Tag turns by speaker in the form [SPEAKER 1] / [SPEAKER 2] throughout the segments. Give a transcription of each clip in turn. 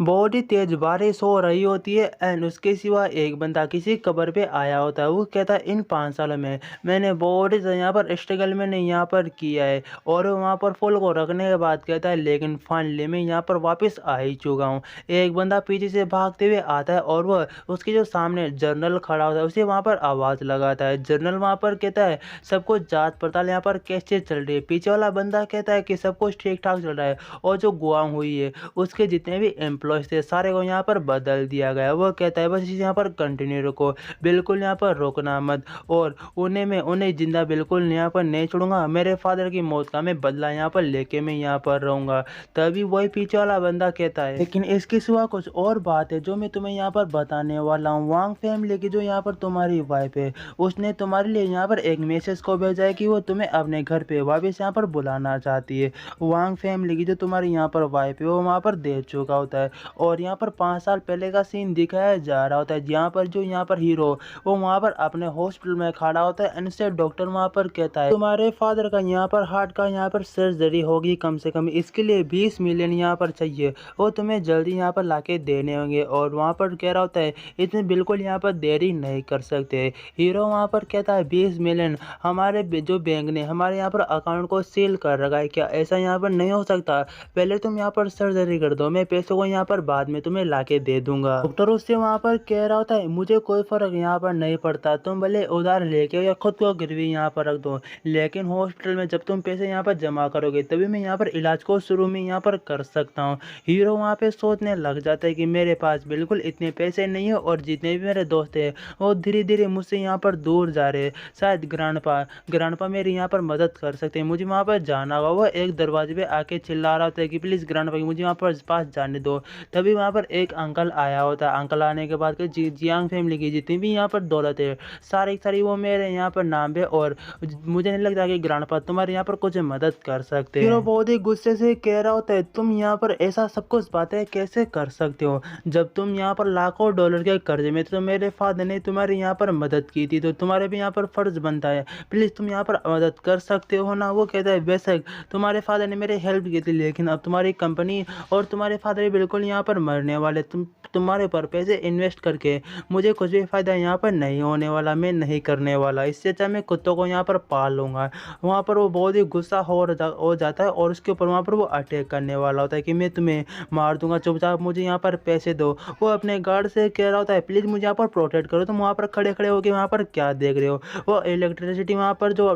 [SPEAKER 1] बहुत ही तेज बारिश हो रही होती है एंड उसके सिवा एक बंदा किसी कब्र पे आया होता है। वो कहता है इन 5 सालों में मैंने बहुत ही यहाँ पर स्ट्रगल मैंने यहाँ पर किया है और वहाँ पर फूल को रखने के बाद कहता है लेकिन फाइनली मैं यहाँ पर वापस आ ही चुका हूँ। एक बंदा पीछे से भागते हुए आता है और वह उसके जो सामने जर्नल खड़ा होता है उसे वहाँ पर आवाज़ लगाता है। जर्नल वहाँ पर कहता है सब कुछ जाँच पड़ताल यहाँ पर कैसे चल रही है। पीछे वाला बंदा कहता है कि सब कुछ ठीक ठाक चल रहा है और जो गुआम हुई है उसके जितने भी एम्प्लॉयज़ थे सारे को यहाँ पर बदल दिया गया। वो कहता है बस इसे यहाँ पर कंटिन्यू रखो, बिल्कुल यहाँ पर रोकना मत और उन्हें जिंदा बिल्कुल यहाँ पर नहीं छोड़ूंगा। मेरे फादर की मौत का मैं बदला यहाँ पर लेके मैं यहाँ पर रहूँगा। तभी वही पीछे वाला बंदा कहता है लेकिन इसके सिवा कुछ और बात है जो मैं तुम्हें यहाँ पर बताने वाला हूँ। वांग फैमिली की जो यहाँ पर तुम्हारी वाइफ है उसने तुम्हारे लिए यहाँ पर एक मैसेज को भेजा है कि वो तुम्हें अपने घर पे वापस यहाँ पर बुलाना चाहती है। वांग फैमिली की जो तुम्हारी यहाँ पर वाइफ है वो वहाँ पर दे चुका होता है और यहाँ पर 5 साल पहले का सीन दिखाया जा रहा होता है जहाँ पर जो यहाँ पर हीरो वो वहाँ पर अपने हॉस्पिटल में खड़ा होता है। इनसे डॉक्टर वहाँ पर कहता है तुम्हारे फादर का यहाँ पर हार्ट का यहाँ पर सर्जरी होगी, कम से कम इसके लिए 20 मिलियन यहाँ पर चाहिए वो तुम्हें जल्दी यहाँ पर लाके देने होंगे। और वहाँ पर कह रहा होता है इसमें बिल्कुल यहाँ पर देरी नहीं कर सकते। हीरो वहाँ पर कहता है 20 मिलियन हमारे जो बैंक ने हमारे यहाँ पर अकाउंट को सील कर रखा है, क्या ऐसा यहाँ पर नहीं हो सकता? पहले तुम यहाँ पर सर्जरी कर दो, मैं पैसों को यहाँ पर बाद में तुम्हें लाके दे दूंगा। डॉक्टर उससे वहाँ पर कह रहा होता है मुझे कोई फर्क यहाँ पर नहीं पड़ता, तुम भले उधार लेके या खुद को गिरवी यहाँ पर रख दो, लेकिन हॉस्पिटल में जब तुम पैसे यहाँ पर जमा करोगे तभी मैं यहाँ पर इलाज को शुरू में यहाँ पर कर सकता हूँ। हीरो वहाँ पे सोचने लग जाता है कि मेरे पास बिल्कुल इतने पैसे नहीं है और जितने भी मेरे दोस्त हैं वो धीरे धीरे मुझसे यहाँ पर दूर जा रहे हैं। शायद ग्रांडपा मेरी यहाँ पर मदद कर सकते हैं, मुझे वहाँ पर जाना होगा। वो एक दरवाजे पे आके चिल्ला रहा होता है कि प्लीज़ ग्रांडपा मुझे वहाँ पर पास जाने दो। तभी वहाँ पर एक अंकल आया होता है। अंकल आने के बाद जियांग फैमिली की जितनी भी यहाँ पर दौलत है सारी वो मेरे यहाँ पर नाम पे और मुझे नहीं लगता कि ग्रांडपा तुम्हारे यहाँ पर कुछ मदद कर सकते हैं। फिर वो बहुत ही गुस्से से कह रहा होता है तुम यहाँ पर ऐसा सब कुछ बातें कैसे कर सकते हो जब तुम यहाँ पर लाखों डॉलर के कर्जे में तो मेरे फादर ने तुम्हारी यहाँ पर मदद की थी तो तुम्हारे भी यहाँ पर फर्ज बनता है, प्लीज़ तुम यहाँ पर मदद कर सकते हो ना। वो कहता है बेशक तुम्हारे फादर ने मेरी हेल्प की थी लेकिन अब तुम्हारी कंपनी और तुम्हारे फादर बिल्कुल यहाँ पर मरने वाले, तुम्हारे ऊपर पैसे इन्वेस्ट करके मुझे कुछ भी फ़ायदा यहाँ पर नहीं होने वाला, मैं नहीं करने वाला, इससे अच्छा मैं कुत्तों को यहाँ पर पाल लूँगा। वहाँ पर वो बहुत ही गुस्सा हो जाता है और उसके ऊपर वहाँ पर वो अटैक करने वाला होता है कि मैं तुम्हें मार दूंगा, चुपचाप मुझे यहाँ पर पैसे दो। वो अपने गार्ड से कह रहा होता है प्लीज़ मुझे यहाँ पर प्रोटेक्ट करो। तुम वहाँ पर खड़े खड़े होकर वहाँ पर क्या देख रहे हो? वो इलेक्ट्रिसिटी वहाँ पर जो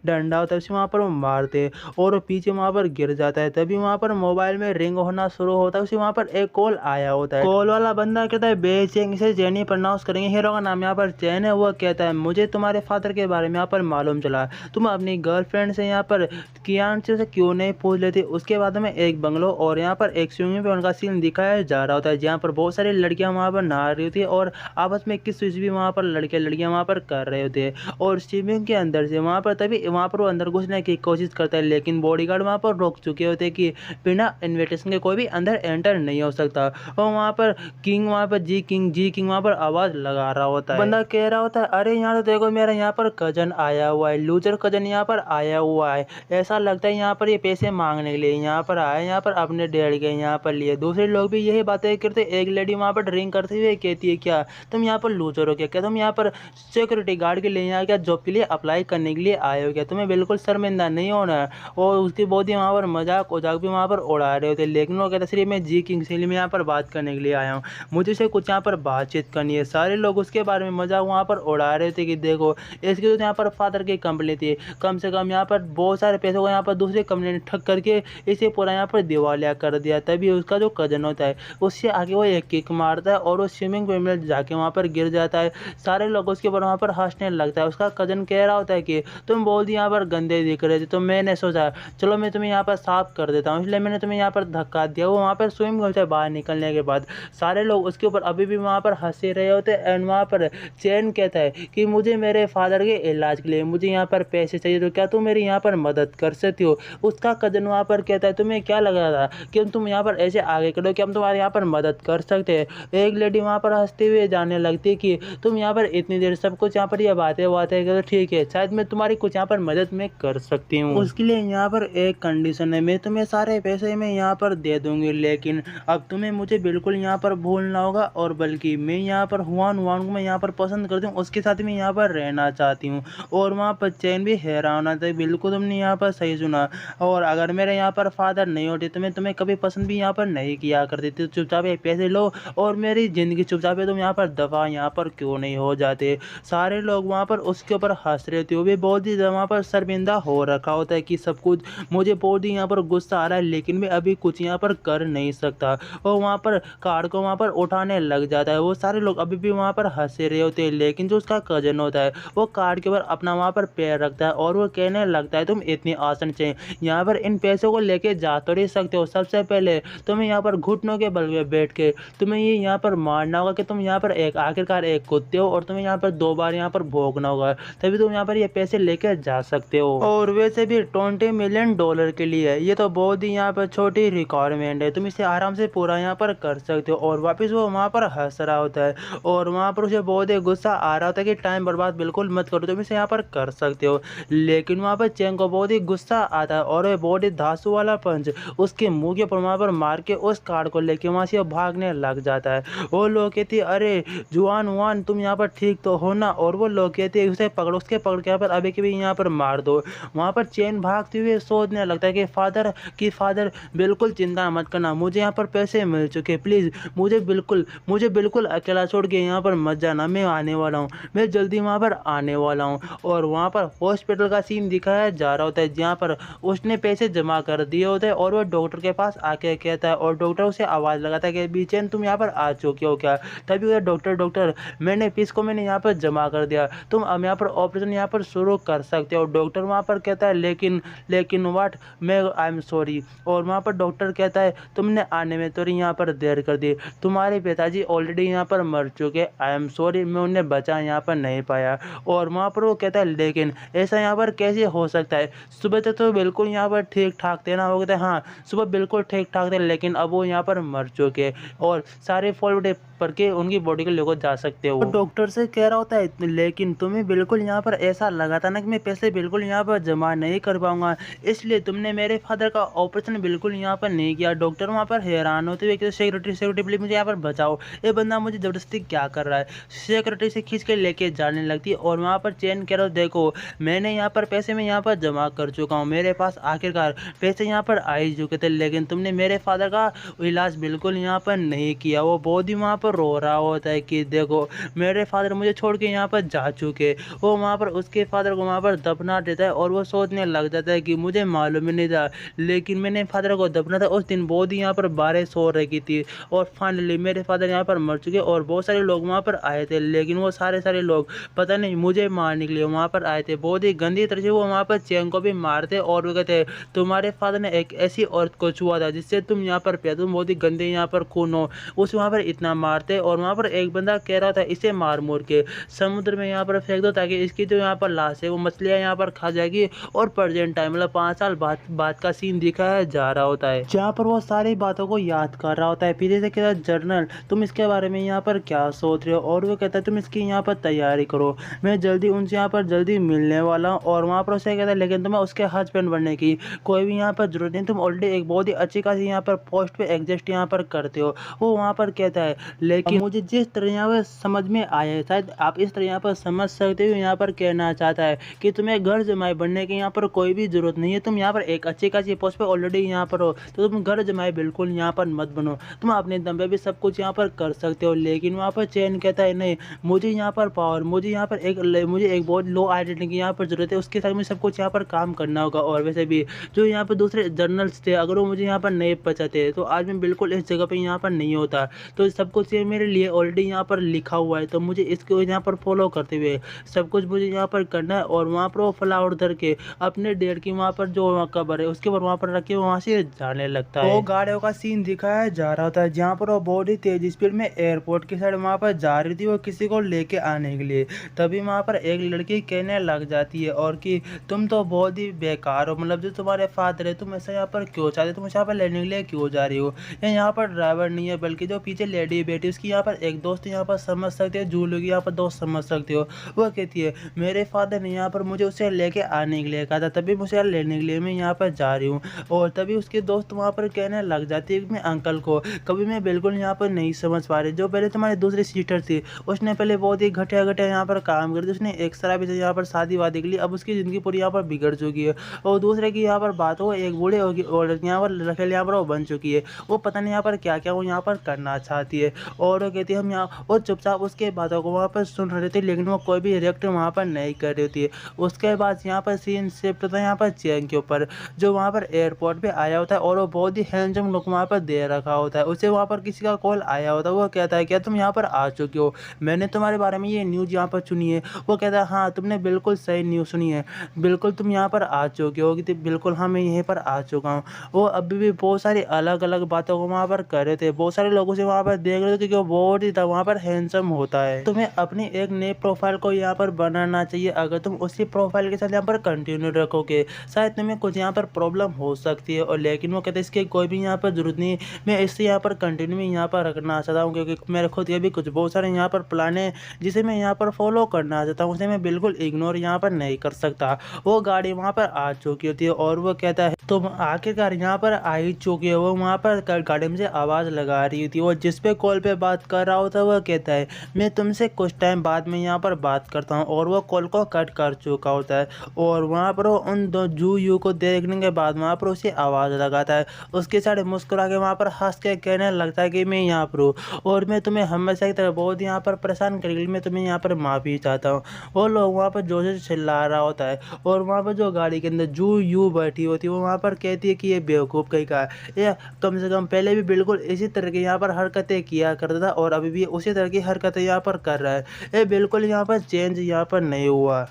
[SPEAKER 1] डंडा होता है उसे वहाँ पर वो मारते और वो पीछे वहाँ पर गिर जाता है। तभी वहाँ पर मोबाइल में रिंग होना शुरू होता है, उसे वहाँ पर एक कॉल आया होता है। कॉल वाला बंदा कहता है बेचैन से चैनी प्रोनाउंस करेंगे, हीरो का नाम यहाँ पर चैन है। वो कहता है मुझे तुम्हारे फादर के बारे में यहाँ पर मालूम चला, तुम अपनी गर्लफ्रेंड से यहाँ पर कियान से क्यों नहीं पूछ लेती। उसके बाद में एक बंगलो और यहाँ पर एक स्विमिंग पूल का सीन दिखाया जा रहा होता है जहाँ पर बहुत सारी लड़कियाँ वहाँ पर नहा रही होती है और आपस में किस भी वहाँ पर लड़कियाँ वहाँ पर कर रहे होते हैं और स्विमिंग के अंदर से वहाँ पर तभी वहाँ पर वो अंदर घुसने की कोशिश करता है लेकिन बॉडीगार्ड वहाँ पर रोक चुके होते हैं कि बिना इन्विटेशन के कोई भी अंदर एंटर नहीं हो सकता। और वहाँ पर किंग वहाँ पर जी किंग वहाँ पर आवाज़ लगा रहा होता है। बंदा कह रहा होता है अरे यहाँ तो देखो मेरा यहाँ पर कजन आया हुआ है, लूजर कजन यहाँ पर आया हुआ है, ऐसा लगता है यहाँ पर ये पैसे मांगने के लिए यहाँ पर आया, यहाँ पर अपने डैड के यहाँ पर लिए। दूसरे लोग भी यही बातें करते। एक लेडी वहाँ पर ड्रिंक करते हुए कहती है क्या तुम यहाँ पर लूजर हो क्या तुम यहाँ पर सिक्योरिटी गार्ड के लिए यहाँ क्या जॉब के लिए अप्लाई करने के लिए आए हो क्या, तुम्हें बिल्कुल शर्मिंदा नहीं होना। और उसकी बहुत ही वहाँ पर मजाक भी वहाँ पर उड़ा रहे होते लेकिन वो कहता सिर्फ मैं जी किंग से मैं यहाँ पर बात करने के लिए आया हूँ, मुझे से कुछ यहाँ पर बातचीत करनी है। सारे लोग उसके बारे में मजाक वहाँ पर उड़ा रहे थे कि देखो इसकी तो यहाँ पर फादर की कंपनी थी, कम से कम यहाँ पर बहुत सारे पैसों को यहाँ पर दूसरी कंपनी ने ठग करके इसे पूरा यहाँ पर दिवालिया कर दिया। तभी उसका जो कजन होता है उससे आगे वो एक किक मारता है और वो स्विमिंग पूल में जाके वहाँ पर गिर जाता है। सारे लोग उसके ऊपर वहाँ पर हंसने लगता है। उसका कजन कह रहा होता है कि तुम बहुत यहाँ पर गंदे दिख रहे थे तो मैंने सोचा चलो मैं तुम्हें यहाँ पर साफ कर देता हूँ, इसलिए मैंने तुम्हें यहाँ पर धक्का दिया। वो वहाँ पर स्विमिंग पूल से बाहर निकलने के बाद सारे लोग उसके ऊपर अभी भी वहाँ पर हंसे रहे होते एंड वहाँ पर चैन कहता है कि मुझे मेरे फादर के इलाज के लिए मुझे यहाँ पर पैसे चाहिए तो क्या तुम मेरी यहाँ पर मदद कर सकती हो। उसका कजन वहाँ पर कहता है तुम्हें क्या लगा था कि तुम यहाँ पर ऐसे आगे करो कि हम तुम्हारे यहाँ पर मदद कर सकते हैं। एक लेडी वहाँ पर हंसते हुए जाने लगती है कि तुम यहाँ पर इतनी देर सब कुछ यहाँ पर ये बातें करो, ठीक है शायद मैं तुम्हारी कुछ यहाँ पर मदद मैं कर सकती हूँ। उसके लिए यहाँ पर एक कंडीशन है, मैं तुम्हें सारे पैसे मैं यहाँ पर दे दूंगी लेकिन अब तुम्हें मुझे बिल्कुल यहाँ पर भूलना होगा, और बल्कि मैं यहाँ पर हुआन हुआन को मैं यहाँ पर पसंद करती हूँ, उसके साथ मैं यहाँ पर रहना चाहती हूँ। और वहाँ पर चैन भी हैरान होना था। बिल्कुल तुमने यहाँ पर सही सुना। और अगर मेरे यहाँ पर फादर नहीं होते तो मैं तुम्हें कभी पसंद भी यहाँ पर नहीं किया करती थी। चुपचाप ये पैसे लो और मेरी ज़िंदगी चुपचाप तुम यहाँ पर दफा यहाँ पर क्यों नहीं हो जाते। सारे लोग वहाँ पर उसके ऊपर हंस रहे थे। वो भी बहुत ही वहाँ पर शर्मिंदा हो रखा होता है कि सब कुछ मुझे बहुत ही यहाँ पर गुस्सा आ रहा है, लेकिन मैं अभी कुछ यहाँ पर कर नहीं सकता। और वहाँ पर कार को वहाँ पर उठाने लग जाता है। वो सारे लोग अभी भी वहाँ पर हंसे रहे होते हैं, लेकिन जो उसका कजन होता है वो कार के ऊपर अपना वहाँ पर पैर रखता है और वो कहने लगता है तुम इतनी आसान से यहाँ पर इन पैसों को लेके जा तो नहीं सकते हो। सबसे पहले तुम्हें यहाँ पर घुटनों के बल पे बैठ के तुम्हें ये यहाँ पर मानना होगा कि तुम यहाँ पर एक आखिरकार एक कुत्ते हो, और तुम्हें यहाँ पर 2 बार यहाँ पर भोगना होगा, तभी तुम यहाँ पर ये पैसे लेकर जा सकते हो। और वैसे भी $20 मिलियन के लिए ये तो बहुत ही यहाँ पर छोटी रिक्वायरमेंट है, तुम इसे आराम से पूरा यहाँ पर कर सकते हो। और वापस वो वहाँ पर हंस रहा होता है और वहाँ पर उसे बहुत ही गुस्सा आ रहा होता है कि टाइम बर्बाद बिल्कुल मत करो, तुम इसे यहाँ पर कर सकते हो। लेकिन वहाँ पर चैंग को बहुत ही गुस्सा आता है और बहुत ही धांसू वाला पंच उसके मुंह के ऊपर वहाँ पर मार के उस कार्ड को लेके वहाँ से भागने लग जाता है। वो लोग कहते अरे जुआन वान तुम यहाँ पर ठीक तो हो ना, और वो लोग कहते उसे पकड़ो, उसके पकड़ के यहाँ पर अभी के भी यहाँ पर मार दो। वहाँ पर चैन भागते हुए सोचने लगता है कि फादर बिल्कुल चिंता मत करना, मुझे यहाँ पर पैसे मिल चुके, प्लीज़ मुझे बिल्कुल अकेला छोड़ के यहाँ पर मत जाना, मैं आने वाला हूँ, मैं जल्दी वहाँ पर आने वाला हूँ। और वहाँ पर हॉस्पिटल का सीन दिखाया जा रहा होता है जहाँ पर उसने पैसे जमा कर दिए होते हैं और वो डॉक्टर के पास आके कहता है और डॉक्टर उसे आवाज़ लगाता है कि बीचैन तुम यहाँ पर आ चुके हो क्या। तभी वो डॉक्टर मैंने फीस को मैंने यहाँ पर जमा कर दिया, तुम अब यहाँ पर ऑपरेशन यहाँ पर शुरू कर सकते हो। डॉक्टर वहाँ पर कहता है लेकिन वाट मैं आई एम सॉरी। और वहाँ पर डॉक्टर कहता है तुमने आने में तो यहाँ पर देर कर दी, तुम्हारे पिताजी ऑलरेडी यहाँ पर मर चुके, आई एम सॉरी मैं उन्हें बचा यहाँ पर नहीं पाया। और वहाँ पर वो कहता है लेकिन ऐसा यहाँ पर कैसे हो सकता है, सुबह तक तो बिल्कुल यहाँ पर ठीक ठाक थे ना। वो कहते हैं हाँ सुबह बिल्कुल ठीक ठाक थे, लेकिन अब वो यहाँ पर मर चुके और सारे फॉल्ट पर के उनकी बॉडी को लेकर जा सकते हो। तो डॉक्टर से कह रहा होता है लेकिन तुम्हें बिल्कुल यहाँ पर ऐसा लगा था ना कि मैं पैसे बिल्कुल यहाँ पर जमा नहीं कर पाऊंगा, इसलिए तुमने मेरे फादर का ऑपरेशन बिल्कुल यहाँ पर नहीं किया। डॉक्टर वहाँ पर हैरान होते हुए कि सिक्योरिटी प्लीज मुझे यहाँ पर बचाओ, ये बंदा मुझे जबरदस्ती क्या कर रहा है। सिक्योरिटी से खींच के लेके जाने लगती है और वहाँ पर चैन कह रहा देखो मैंने यहाँ पर पैसे में यहाँ पर जमा कर चुका हूँ, मेरे पास आखिरकार पैसे यहाँ पर आ ही चुके थे, लेकिन तुमने मेरे फादर का इलाज बिल्कुल यहाँ पर नहीं किया। वो बहुत ही वहाँ पर रो रहा होता है कि देखो मेरे फादर मुझे छोड़ के यहाँ पर जा चुके। वो वहाँ पर उसके फादर को वहाँ पर दफना देता है और वो सोचने लग जाता है कि मुझे मालूम ही नहीं था, लेकिन मैंने फादर को दफना था उस दिन बहुत ही यहाँ पर बारिश हो रही थी और फाइनली मेरे फादर यहाँ पर मर चुके। और बहुत सारे लोग वहाँ पर आए थे, लेकिन वो सारे लोग पता नहीं मुझे मारने के लिए वहाँ पर आए थे। बहुत ही गंदी तरह से वो वहाँ पर चैंग को भी मारते और वो कहते तुम्हारे फादर ने एक ऐसी औरत को छुआ था जिससे तुम यहाँ पर पे, तुम बहुत ही गंदे यहाँ पर खून हो, उस वहाँ पर इतना मारते। और वहाँ पर एक बंदा कह रहा था इसे मार मोर के समुद्र में यहाँ पर फेंक दो ताकि इसकी जो यहाँ पर लाश है वो मछलियाँ यहाँ पर खा जाएगी। और प्रेजेंट टाइम मतलब 5 साल बाद का सीन दिखाया जा रहा होता है जहाँ पर वो सारी बातों को याद कर रहा होता है। फिर से कहता है जर्नल तुम इसके बारे में यहाँ पर क्या सोच रहे हो, और वो कहता है तुम इसकी यहाँ पर तैयारी करो, मैं जल्दी उनसे यहाँ पर जल्दी मिलने वाला हूँ। और वहाँ पर उसे कहता है लेकिन तुम्हें उसके हस्बैंड बनने की कोई भी यहाँ पर जरूरत नहीं, तुम ऑलरेडी एक बहुत ही अच्छी खासी यहाँ पर पोस्ट पे एग्जिस्ट यहाँ पर करते हो। वो वहाँ पर कहता है लेकिन मुझे जिस तरह यहाँ पर समझ में आया है शायद आप इस तरह यहाँ पर समझ सकते हो, यहाँ पर कहना चाहता है कि तुम्हें घर जमाई बनने की यहाँ पर कोई भी जरूरत नहीं है, तुम यहाँ पर एक अच्छी खासी पोस्ट पे ऑलरेडी यहाँ पर हो, तो तुम घर जमाई बिल्कुल यहाँ पर मत बनो, तुम अपने दम पे भी सब कुछ यहाँ पर कर सकते हो। लेकिन वहाँ पर चैन कहता है नहीं मुझे यहाँ पर पावर, मुझे यहाँ पर एक बहुत लो आइडेंटिटी की यहाँ पर जरूरत है, उसके साथ मुझे सब कुछ यहाँ पर काम करना होगा। और वैसे भी जो यहाँ पर दूसरे जर्नल्स थे अगर वो मुझे यहाँ पर नहीं बचाते तो आज मैं बिल्कुल इस जगह पर यहाँ पर नहीं होता। तो सब कुछ ये मेरे लिए ऑलरेडी यहाँ पर लिखा हुआ है, तो मुझे इसको यहाँ पर फॉलो करते हुए सब कुछ मुझे यहाँ पर करना है। और वहाँ पर वो फ्लावर धर के अपने डेड की वहाँ पर जो कब्र है उसके ऊपर वहाँ पर रख के वहाँ से जाने लगता है। वो गाड़ियों का सीन दिखाया जा रहा था जहाँ पर वो बहुत ही तेज स्पीड में एयरपोर्ट की साइड वहाँ पर जा रही थी वो किसी को लेके आने के लिए। तभी वहाँ पर एक लड़की कहने लग जाती है और कि तुम तो बहुत ही बेकार हो, मतलब जो तुम्हारे फादर है तुम ऐसा यहाँ पर क्यों चाहते, तुम यहाँ पर लेने के लिए क्यों जा रही हो, यहाँ पर ड्राइवर नहीं है बल्कि जो पीछे लेडी बैठी उसकी यहाँ पर एक दोस्त यहाँ पर समझ सकते हो, जूलू की यहाँ पर दोस्त समझ सकते हो। वो कहती है मेरे फादर ने यहाँ पर मुझे उसे लेके आने के लिए कहा था, तभी मुझे लेने के लिए मैं यहाँ पर जा रही हूँ। और तभी उसके दोस्त वहाँ पर कहने लग जाती है में अंकल को कभी मैं बिल्कुल यहाँ पर नहीं समझ पा रही। जो पहले तुम्हारी दूसरी सिस्टर थी, उसने पहले बहुत ही घटिया-घटिया यहाँ पर काम करे थे। उसने एक शराबी से यहाँ पर शादी-वादी के लिए अब उसकी ज़िंदगी पूरी यहाँ पर बिगड़ चुकी है। और दूसरे की यहाँ पर बात हो, एक बूढ़े होगी औरत यहाँ पर रखेल यहाँ पर वो बन चुकी है। वो पता नहीं यहाँ पर क्या-क्या वो यहाँ पर करना चाहती है। और वो कहती है हम यहाँ, वो चुपचाप उसके बातों को वहाँ पर सुन रही थी, लेकिन वो कोई भी रिएक्ट वहाँ पर नहीं कर रही होती है। उसके बाद यहाँ पर सीन शिफ्ट होता है यहाँ पर चैंग के ऊपर, जो वहाँ पर एयरपोर्ट पे आया होता है और वो बहुत ही हैंडसम लुक वहाँ पर दे रखा होता है। उसे वहाँ पर किसी का कॉल आया होता है। वो कहता है क्या तुम यहाँ पर आ चुके हो, मैंने तुम्हारे बारे में ये न्यूज़ यहाँ पर सुनी है। वो कहता है हाँ तुमने बिल्कुल सही न्यूज़ सुनी है, बिल्कुल तुम यहाँ पर आ चुके हो। कि बिल्कुल हाँ मैं यहीं पर आ चुका हूँ। वो अभी भी बहुत सारी अलग अलग बातों को वहाँ पर कर रहे थे, बहुत सारे लोगों से वहाँ पर देख रहे थे क्योंकि वो बहुत ही वहाँ पर हैंडसम होता है। तुम्हें अपनी एक नई प्रोफाइल को यहाँ पर बनाना चाहिए। अगर तुम उसी प्रोफाइल के साथ यहाँ पर कंटिन्यू रखोगे, शायद तुम्हें कुछ यहाँ पर प्रॉब्लम हो सकती है। और लेकिन वो कहते हैं इसकी कोई भी यहाँ पर जरूरत नहीं, मैं इससे यहाँ पर कंटिन्यू यहाँ पर रखना चाहता हूँ क्योंकि मेरे खुद ये भी कुछ बहुत सारे यहाँ पर प्लान है जिसे मैं यहाँ पर फॉलो करना चाहता हूँ, उसे मैं बिल्कुल इग्नोर यहाँ पर नहीं कर सकता। वो गाड़ी वहाँ पर आ चुकी होती है और वो कहता है तुम आखिरकार यहाँ पर आ ही चुके हो। वो वहाँ पर गाड़ी में से आवाज़ लगा रही थी, वो जिस पे कॉल पे बात कर रहा होता है वो कहता है मैं तुमसे कुछ टाइम बाद में यहाँ पर बात करता हूँ। और वो कॉल को कट कर चुका होता है। और वहाँ पर वो उन दो जू यू को देखने के बाद वहाँ पर उसे आवाज़ लगाता है, उसके साथ मुस्कुरा के वहाँ पर हंस के कहने लगता है कि मैं यहाँ पर हूँ और मैं तुम्हें हमेशा की तरह बहुत यहाँ पर परेशान करेगी, मैं तुम्हें यहाँ पर माफ़ी चाहता हूँ। वो लोग वहाँ पर जोर से चिल्ला रहा होता है और वहाँ पर जो गाड़ी के अंदर जू यू बैठी होती है वो वहाँ पर कहती है कि ये बेवकूफ़ कहीं का है, ये कम से कम पहले भी बिल्कुल इसी तरह की यहाँ पर हरकतें किया करता था और अभी भी उसी तरह की हरकतें यहाँ पर कर रहा है, ये बिल्कुल यहाँ पर चेंज यहाँ पर नहीं हुआ।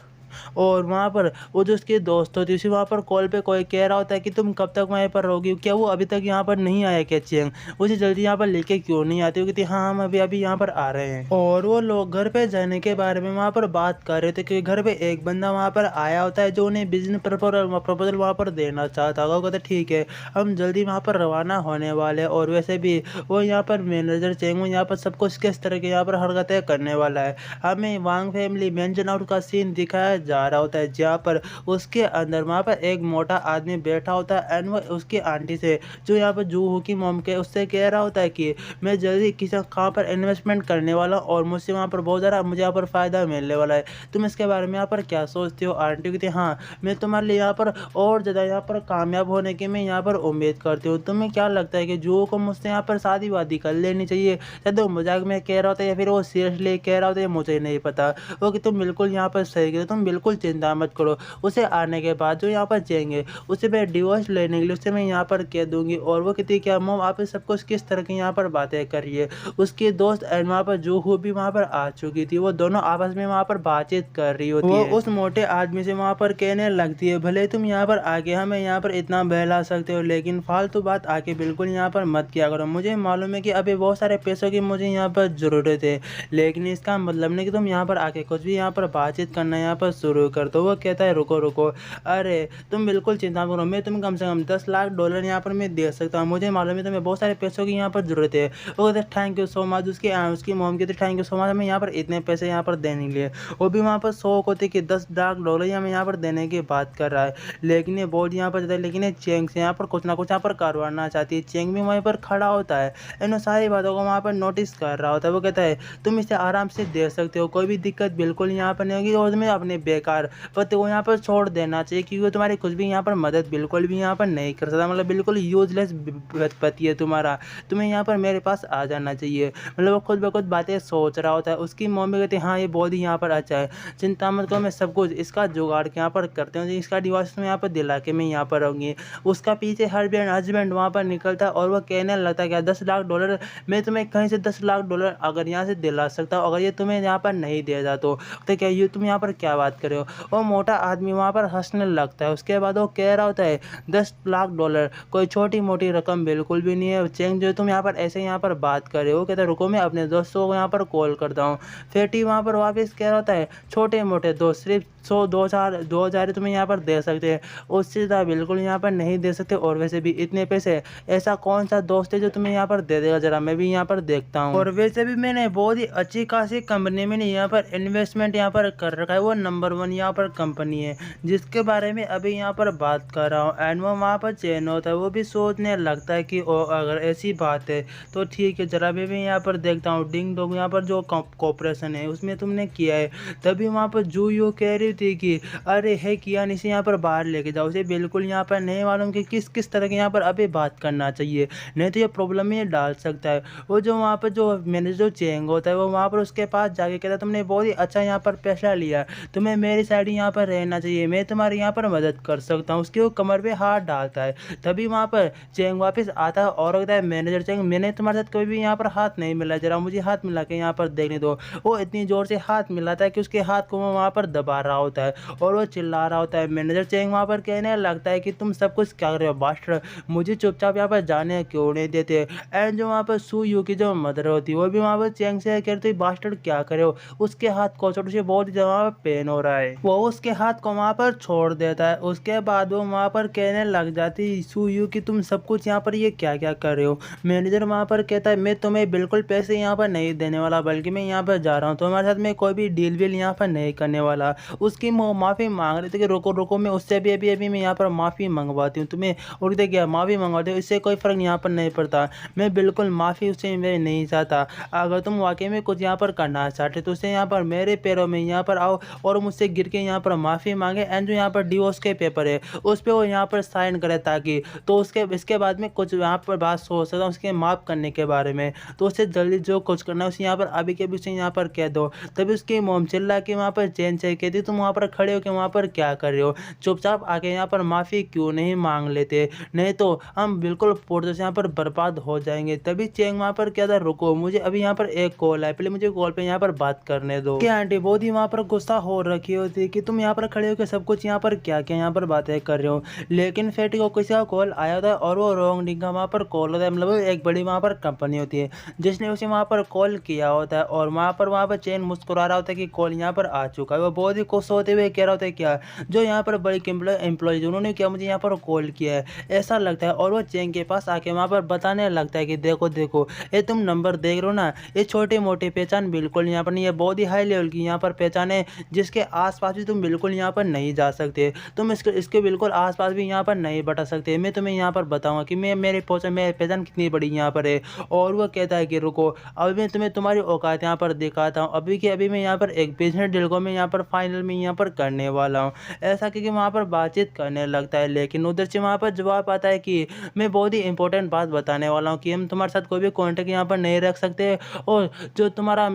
[SPEAKER 1] और वहाँ पर वो जो उसके दोस्त होती है उसी वहाँ पर कॉल पे कोई कह रहा होता है कि तुम कब तक वहीं पर रहोगी, क्या वो अभी तक यहाँ पर नहीं आया क्या चेंग, उसे जल्दी यहाँ पर लेके क्यों नहीं आती। वो कहती हाँ हम अभी अभी यहाँ पर आ रहे हैं। और वो लोग घर पे जाने के बारे में वहाँ पर बात कर रहे थे क्योंकि घर पे एक बंदा वहाँ पर आया होता है जो उन्हें बिजनेस प्रपोजल वहाँ पर देना चाहता होगा। वो कहते ठीक है हम जल्दी वहाँ पर रवाना होने वाले हैं। और वैसे भी वो यहाँ पर मैनेजर चेंग यहाँ पर सब कुछ किस तरह के यहाँ पर हरकतें करने वाला है। हमें वांग फैमिली मेंशन आउट का सीन दिखाया जा रहा होता है जहाँ पर उसके अंदर वहाँ पर एक मोटा आदमी बैठा होता है एंड वो उसकी आंटी से जो यहाँ पर जूहू की मॉम के उससे कह रहा होता है कि मैं जल्दी किसी कहाँ पर इन्वेस्टमेंट करने वाला हूँ और मुझसे वहाँ पर बहुत ज़्यादा मुझे यहाँ पर फ़ायदा मिलने वाला है, तुम इसके बारे में यहाँ पर क्या सोचते हो। आंटी कहती हाँ मैं तुम्हारे लिए यहाँ पर और ज़्यादा यहाँ पर कामयाब होने की मैं यहाँ पर उम्मीद करती हूँ। तुम्हें क्या लगता है कि जूहू को मुझसे यहाँ पर शादी वादी कर लेनी चाहिए, शायद वो मजाक में कह रहा होता है या फिर वो सीरियसली कह रहा होता है मुझे नहीं पता। वो कि तुम बिल्कुल यहाँ पर सही करो, तुम बिल्कुल चिंता मत करो। उसे आने के बाद जो यहाँ पर जाएंगे उसे मैं डिवोर्स लेने के लिए उसे मैं यहाँ पर कह दूंगी। और वो कहती है क्या मॉम आप सब कुछ किस तरह की यहाँ पर बातें कर रही है। उसकी दोस्त एंड वहाँ पर जूहू भी वहाँ पर आ चुकी थी, वो दोनों आपस में वहाँ पर बातचीत कर रही होती है। वो उस मोटे आदमी से वहाँ पर कहने लगती है भले तुम यहाँ पर आके हमें यहाँ पर इतना बहला सकते हो लेकिन फालतू बात आके बिल्कुल यहाँ पर मत किया करो। मुझे मालूम है कि अभी बहुत सारे पैसों की मुझे यहाँ पर ज़रूरत है, लेकिन इसका मतलब नहीं कि तुम यहाँ पर आके कुछ भी यहाँ पर बातचीत करना यहाँ पर शुरू कर दो। वो कहता है रुको रुको, अरे तुम बिल्कुल चिंता करो, मैं तुम्हें कम से कम $10 लाख यहाँ पर मैं दे सकता हूँ, मुझे मालूम है तुम्हें बहुत सारे पैसों की यहाँ पर ज़रूरत है। वो कहते थैंक यू सो मच। उसकी मोम कहते थैंक यू सो मच हमें यहाँ पर इतने पैसे यहाँ पर देने के लिए। वो भी वहाँ पर शौक होते कि $10 लाख हमें यहाँ पर देने की बात कर रहा है, लेकिन ये बहुत यहाँ पर देता है, लेकिन ये चेंग से यहाँ पर कुछ ना कुछ यहाँ पर करवाना चाहती है। चेंग भी वहीं पर खड़ा होता है इन सारी बातों को वहाँ पर नोटिस कर रहा होता है। वो कहता है तुम इसे आराम से दे सकते हो, कोई भी दिक्कत बिल्कुल यहाँ पर नहीं होगी और तुम्हें अपने बेकार पति को यहाँ पर छोड़ देना चाहिए क्योंकि तुम्हारी कुछ भी यहाँ पर मदद बिल्कुल भी यहाँ पर नहीं कर सकता, मतलब बिल्कुल यूजलेस पति है तुम्हारा, तुम्हें यहाँ पर मेरे पास आ जाना चाहिए। मतलब वो खुद ब खुद बातें सोच रहा होता है। उसकी मम्मी कहती है हाँ ये बहुत ही यहाँ पर अच्छा है, चिंता मत करो मैं सब कुछ इसका जुगाड़ के यहाँ पर करते हैं, इसका डिवोर्स में यहाँ पर दिला के मैं यहाँ पर रहूँगी। उसका पीछे हस्बैंड वहाँ पर निकलता है और वह कहने लगता है क्या $10 लाख, मैं तुम्हें कहीं से $10 लाख अगर यहाँ से दिला सकता हूँ, अगर ये तुम्हें यहाँ पर नहीं दिया जाता तो क्या ये तुम यहाँ पर क्या बात कर रहे हो। वो मोटा आदमी वहाँ पर हंसने लगता है। उसके बाद वो कह रहा होता है $10 लाख कोई छोटी मोटी रकम बिल्कुल भी नहीं है चेंग जो तुम यहाँ पर ऐसे यहाँ पर बात कर रहे हो। कहता है रुको मैं अपने दोस्तों को यहाँ पर कॉल करता हूँ। फेटी वहाँ पर वापस कह रहा होता है छोटे मोटे दोस्त सिर्फ 100-2,000 तुम्हें यहाँ पर दे सकते हैं, उससे ज़्यादा बिल्कुल यहाँ पर नहीं दे सकते। और वैसे भी इतने पैसे ऐसा कौन सा दोस्त है जो तुम्हें यहाँ पर दे देगा, जरा मैं भी यहाँ पर देखता हूँ। और वैसे भी मैंने बहुत ही अच्छी खासी कंपनी में यहाँ पर इन्वेस्टमेंट यहाँ पर कर रखा है, वो नंबर नंबर 1 यहाँ पर कंपनी है जिसके बारे में अभी यहाँ पर बात कर रहा हूँ। एंड वो वहाँ पर चेन होता है, वो भी सोचने लगता है कि ओ अगर ऐसी बात है तो ठीक है, जरा भी यहाँ पर देखता हूँ डिंग डोंग यहाँ पर जो कॉपरेशन है उसमें तुमने किया है। तभी वहाँ पर जू यू कह रही थी कि अरे है किया, इसे यहाँ पर बाहर लेके जाओ, उसे बिल्कुल यहाँ पर नहीं मालूम कि किस किस तरह के यहाँ पर अभी बात करना चाहिए, नहीं तो ये प्रॉब्लम में ये डाल सकता है। वो जो वहाँ पर जो मैनेजर जो चेंग होता है वो वहाँ पर उसके पास जाके कहता है तुमने बहुत ही अच्छा यहाँ पर फैसला लिया, तुम्हें मेरी साइड यहाँ पर रहना चाहिए, मैं तुम्हारी यहाँ पर मदद कर सकता हूँ। उसके वो कमर पे हाथ डालता है। तभी वहाँ पर चेंग वापस आता है और कहता है मैनेजर चेंग, मैंने तुम्हारे साथ कभी भी यहाँ पर हाथ नहीं मिला, जरा मुझे हाथ मिला के यहाँ पर देखने दो। वो इतनी जोर से हाथ मिलाता है कि उसके हाथ को वो वहाँ पर दबा रहा होता है और वो चिल्ला रहा होता है। मैनेजर चेंग वहाँ पर कहने लगता है कि तुम सब कुछ क्या कर रहे हो बास्टर, मुझे चुपचाप यहाँ पर जाने क्यों नहीं देते। एंड जो वहाँ पर सू यू की जो मदर होती है वो भी वहाँ पर चेंग से कहती है बास्टर क्या करे हो, उसके हाथ को छोटे से बहुत जगह पेन हो रहा है। वो उसके हाथ को वहाँ पर छोड़ देता है। उसके बाद वो वहाँ पर कहने लग जाती सू यू कि तुम सब कुछ यहाँ पर ये क्या क्या कर रहे हो। मैनेजर वहाँ पर कहता है मैं तुम्हें बिल्कुल पैसे यहाँ पर नहीं देने वाला, बल्कि मैं यहाँ पर जा रहा हूँ, तुम्हारे साथ मैं कोई भी डील वील यहाँ पर नहीं करने वाला। उसकी माफ़ी मांग रही थी कि रुको रुको, मैं उससे भी अभी मैं यहाँ पर माफ़ी मंगवाती हूँ तुम्हें, और देखिए माफ़ी मंगवाती हूँ, इससे कोई फ़र्क यहाँ पर नहीं पड़ता, मैं बिल्कुल माफ़ी उससे मैं नहीं चाहता। अगर तुम वाकई में कुछ यहाँ पर करना चाहते तो उससे यहाँ पर मेरे पैरों में यहाँ पर आओ और मुझसे गिर के यहाँ पर माफ़ी मांगे। एंड जो यहाँ पर डिवोर्स के पेपर है उस पर वो यहाँ पर साइन करे, ताकि तो उसके इसके बाद में कुछ यहाँ पर बात सोच सकता हूँ उसके माफ़ करने के बारे में। तो उससे जल्दी जो कुछ करना है उसे यहाँ पर अभी के अभी उसे यहाँ पर कह दो। तभी उसकी मोम चिल्ला के वहाँ पर चैन से कहती तुम वहाँ पर खड़े हो के वहाँ पर क्या कर रहे हो, चुपचाप आके यहाँ पर माफ़ी क्यों नहीं मांग लेते, नहीं तो हम बिल्कुल पूर्ण से यहाँ पर बर्बाद हो जाएंगे। तभी चेंग वहाँ पर क्या था, रुको मुझे अभी यहाँ पर एक कॉल है, पहले मुझे कॉल पे यहाँ पर बात करने दो। क्या आंटी बहुत ही वहाँ पर गुस्सा हो रखी होती कि तुम यहाँ पर खड़े होकर सब कुछ यहाँ पर क्या क्या यहाँ पर बातें कर रहे हो। लेकिन फेटी को किसी का कॉल आया था और वो रॉन्ग डिंग का वहाँ पर कॉल होता है, मतलब एक बड़ी वहाँ पर कंपनी होती है जिसने उसे वहाँ पर कॉल किया होता है। और वहाँ पर चेन मुस्कुरा रहा होता है कि कॉल यहाँ पर आ चुका है। वो बहुत ही खुश होते हुए कह रहा होता है क्या जो यहाँ पर बड़ी एम्प्लॉयज उन्होंने क्या मुझे यहाँ पर कॉल किया है ऐसा लगता है। और वो चेंग के पास आके वहाँ पर बताने लगता है कि देखो देखो ये तुम नंबर देख रहे हो ना, ये छोटी मोटी पहचान बिल्कुल यहाँ पर नहीं है, बहुत ही हाई लेवल की यहाँ पर पहचान है जिसके आसपास भी तुम बिल्कुल यहाँ पर नहीं जा सकते, तुम इसके बिल्कुल आसपास भी यहाँ पर नहीं बता सकते। मैं तुम्हें यहाँ पर बताऊंगा कि मेरी पहचान कितनी बड़ी यहाँ पर है। और वो कहता है कि रुको अभी मैं तुम्हें तुम्हारी औकात यहाँ पर दिखाता हूँ, अभी के अभी मैं यहाँ पर एक बिजनेस डील को मैं यहाँ पर फाइनल में यहाँ पर करने वाला हूँ। ऐसा कि वहाँ पर बातचीत करने लगता है, लेकिन उधर से वहाँ पर जवाब आता है कि मैं बहुत ही इंपॉर्टेंट बात बताने वाला हूँ कि हम तुम्हारे साथ कोई भी कॉन्टेक्ट यहाँ पर नहीं रख सकते, और जो तुम्हारा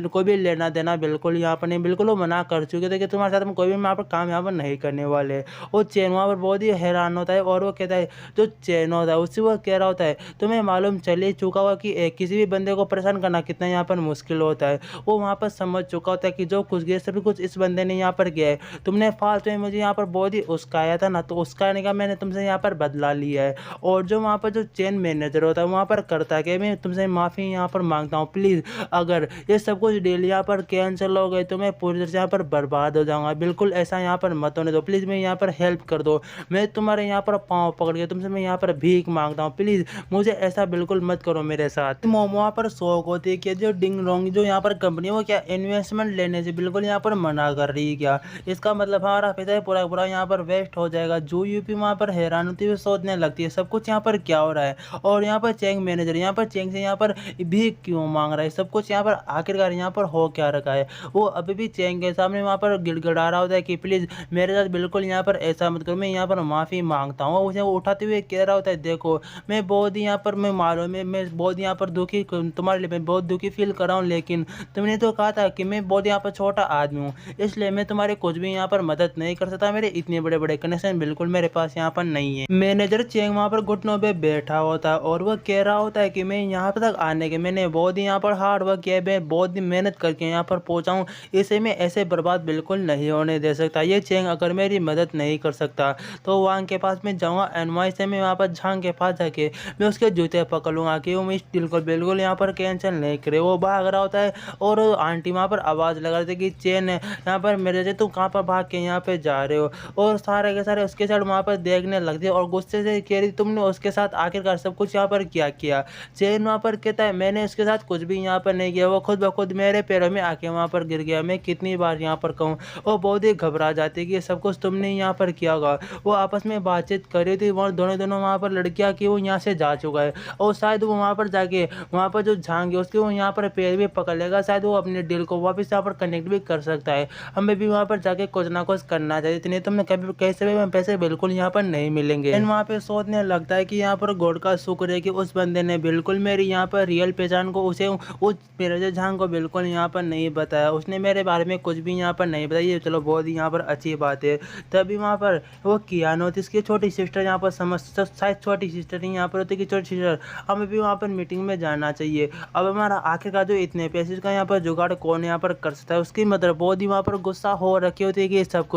[SPEAKER 1] कोई भी लेना देना बिल्कुल यहाँ पर नहीं, बिल्कुल वो मना कर चुके थे कि तुम्हारे साथ हम कोई भी यहाँ पर काम यहाँ पर नहीं करने वाले। वो चैन वहाँ पर बहुत ही हैरान होता है और वो कहता है जो चैन होता है उससे वो कह रहा होता है तुम्हें मालूम चल ही चुका हुआ कि किसी भी बंदे को परेशान करना कितना यहाँ पर मुश्किल होता है। वो वहाँ पर समझ चुका होता है कि जो कुछ गया सभी कुछ इस बंदे ने यहाँ पर किया है, तुमने फालतू में मुझे यहाँ पर बहुत ही उस्काया था ना, तो उस्काने का मैंने तुमसे यहाँ पर बदला लिया है। और जो वहाँ पर जो चेन मैनेजर होता है वहाँ पर करता है कि मैं तुमसे माफ़ी यहाँ पर मांगता हूँ, प्लीज़ अगर ये सब कुछ डील यहाँ पर कैंसिल हो गई तो मैं पूरी तरह से यहाँ पर बर्बाद हो जाऊँगा, बिल्कुल ऐसा यहाँ पर मत होने दो, प्लीज़ मैं यहाँ पर हेल्प कर दो, मैं तुम्हारे यहाँ पर पाँव पकड़ के तुमसे मैं यहाँ पर भीख मांगता हूँ, प्लीज़ मुझे ऐसा बिल्कुल मत करो मेरे साथ। वहाँ पर शौक होती है कि जो डिंग डोंग जो यहाँ पर कंपनी वो क्या इन्वेस्टमेंट लेने से बिल्कुल यहाँ पर मना कर रही है क्या, इसका मतलब हमारा पैसा पूरा पूरा यहाँ पर वेस्ट हो जाएगा। जो यूपी वहाँ पर हैरान होती है सोचने लगती है सब कुछ यहाँ पर क्या हो रहा है, और यहाँ पर चेंग मैनेजर यहाँ पर चेंग से यहाँ पर भीख क्यों मांग रहा है, सब कुछ यहाँ पर आखिरकार यहाँ पर हो क्या रखा है। वो अभी भी चेंग के सामने वहाँ पर गिड़गिड़ा रहा होता है कि प्लीज़ मेरे साथ बिल्कुल यहाँ पर ऐसा मत करो, मैं यहाँ पर माफ़ी मांगता हूँ। उसे वो उठाते हुए कह रहा होता है देखो मैं बहुत ही यहाँ पर मैं मालूम है मैं बहुत यहाँ पर दुखी तुम्हारे लिए मैं बहुत दुखी फील कर रहा हूँ, लेकिन तुमने तो कहा था कि मैं बहुत यहाँ पर छोटा आदमी हूँ, इसलिए मैं तुम्हारे कुछ भी यहाँ पर मदद नहीं कर सकता, मेरे इतने बड़े बड़े कनेक्शन बिल्कुल मेरे पास यहाँ पर नहीं है। मैनेजर चेंग वहाँ पर घुटनों पे बैठा होता है और वह कह रहा होता है कि मैं यहाँ पर तक आने के मैंने बहुत ही यहाँ पर हार्ड वर्क किया है, मैं बहुत ही मेहनत करके यहाँ पर पहुँचा हूँ, इसे मैं ऐसे बर्बाद बिल्कुल नहीं होने दे सकता। ये चेंग अगर मेरी मदद नहीं कर सकता तो वांग के पास मैं जाऊँगा एंड वहीं से मैं वहाँ पर झांग के पास जाके मैं उसके जूते पकड़ लूँगा कि वो इस दिल को बिल्कुल यहाँ पर कैंसिल नहीं करे। वो भाग रहा होता है और आंटी वहाँ पर आवाज़ लगा रही थी कि चेन यहाँ पर मेरे से तुम कहाँ पर भाग के यहाँ पे जा रहे हो, और सारे के सारे उसके साथ वहाँ पर देखने लगते हैं और गुस्से से कह रही तुमने उसके साथ आखिरकार सब कुछ यहाँ पर क्या किया। चेन वहाँ पर कहता है मैंने उसके साथ कुछ भी यहाँ पर नहीं किया, वो खुद ब खुद मेरे पैरों में आके वहाँ पर गिर गया, मैं कितनी बार यहाँ पर पर कहूँ। वो बहुत ही घबरा जाती है कि ये सब कुछ तुमने यहाँ पर किया होगा। वो आपस में बातचीत कर रही थी, वहाँ दोनों दोनों वहाँ पर लड़कियाँ कि वो यहाँ से जा चुका है और शायद वो वहाँ पर जाके वहाँ पर जो झांग है उसके वो यहाँ पर पैर भी पकड़ लेगा, शायद वो अपने दिल को वापस यहाँ पर कनेक्ट भी कर सकता है। हमें भी वहाँ पर जाके कुछ ना कुछ करना चाहिए, इतने तो मैं कभी कैसे भी पैसे बिल्कुल यहाँ पर नहीं मिलेंगे। एंड वहाँ पे सोचने लगता है कि यहाँ पर गॉड का शुक्र है कि उस बंदे ने बिल्कुल मेरी यहाँ पर रियल पहचान को उसे उस मेरे झांग को बिल्कुल यहाँ पर नहीं बताया, उसने मेरे बारे में कुछ भी यहाँ पर नहीं बताया। ये चलो बहुत ही यहाँ पर अच्छी बात है। तभी वहाँ पर वो कियानो होती इसकी छोटी सिस्टर यहाँ पर समझ शायद छोटी सिस्टर ही यहाँ पर होती कि छोटी सिस्टर हमें भी वहाँ पर मीटिंग में जाना चाहिए। अब हमारा आखिरकार जो इतने पैसे का यहाँ पर जुगाड़ कौन यहाँ पर कर सकता है, उसकी मतलब बहुत ही वहाँ पर गुस्सा हो रखी होती है कि ये सब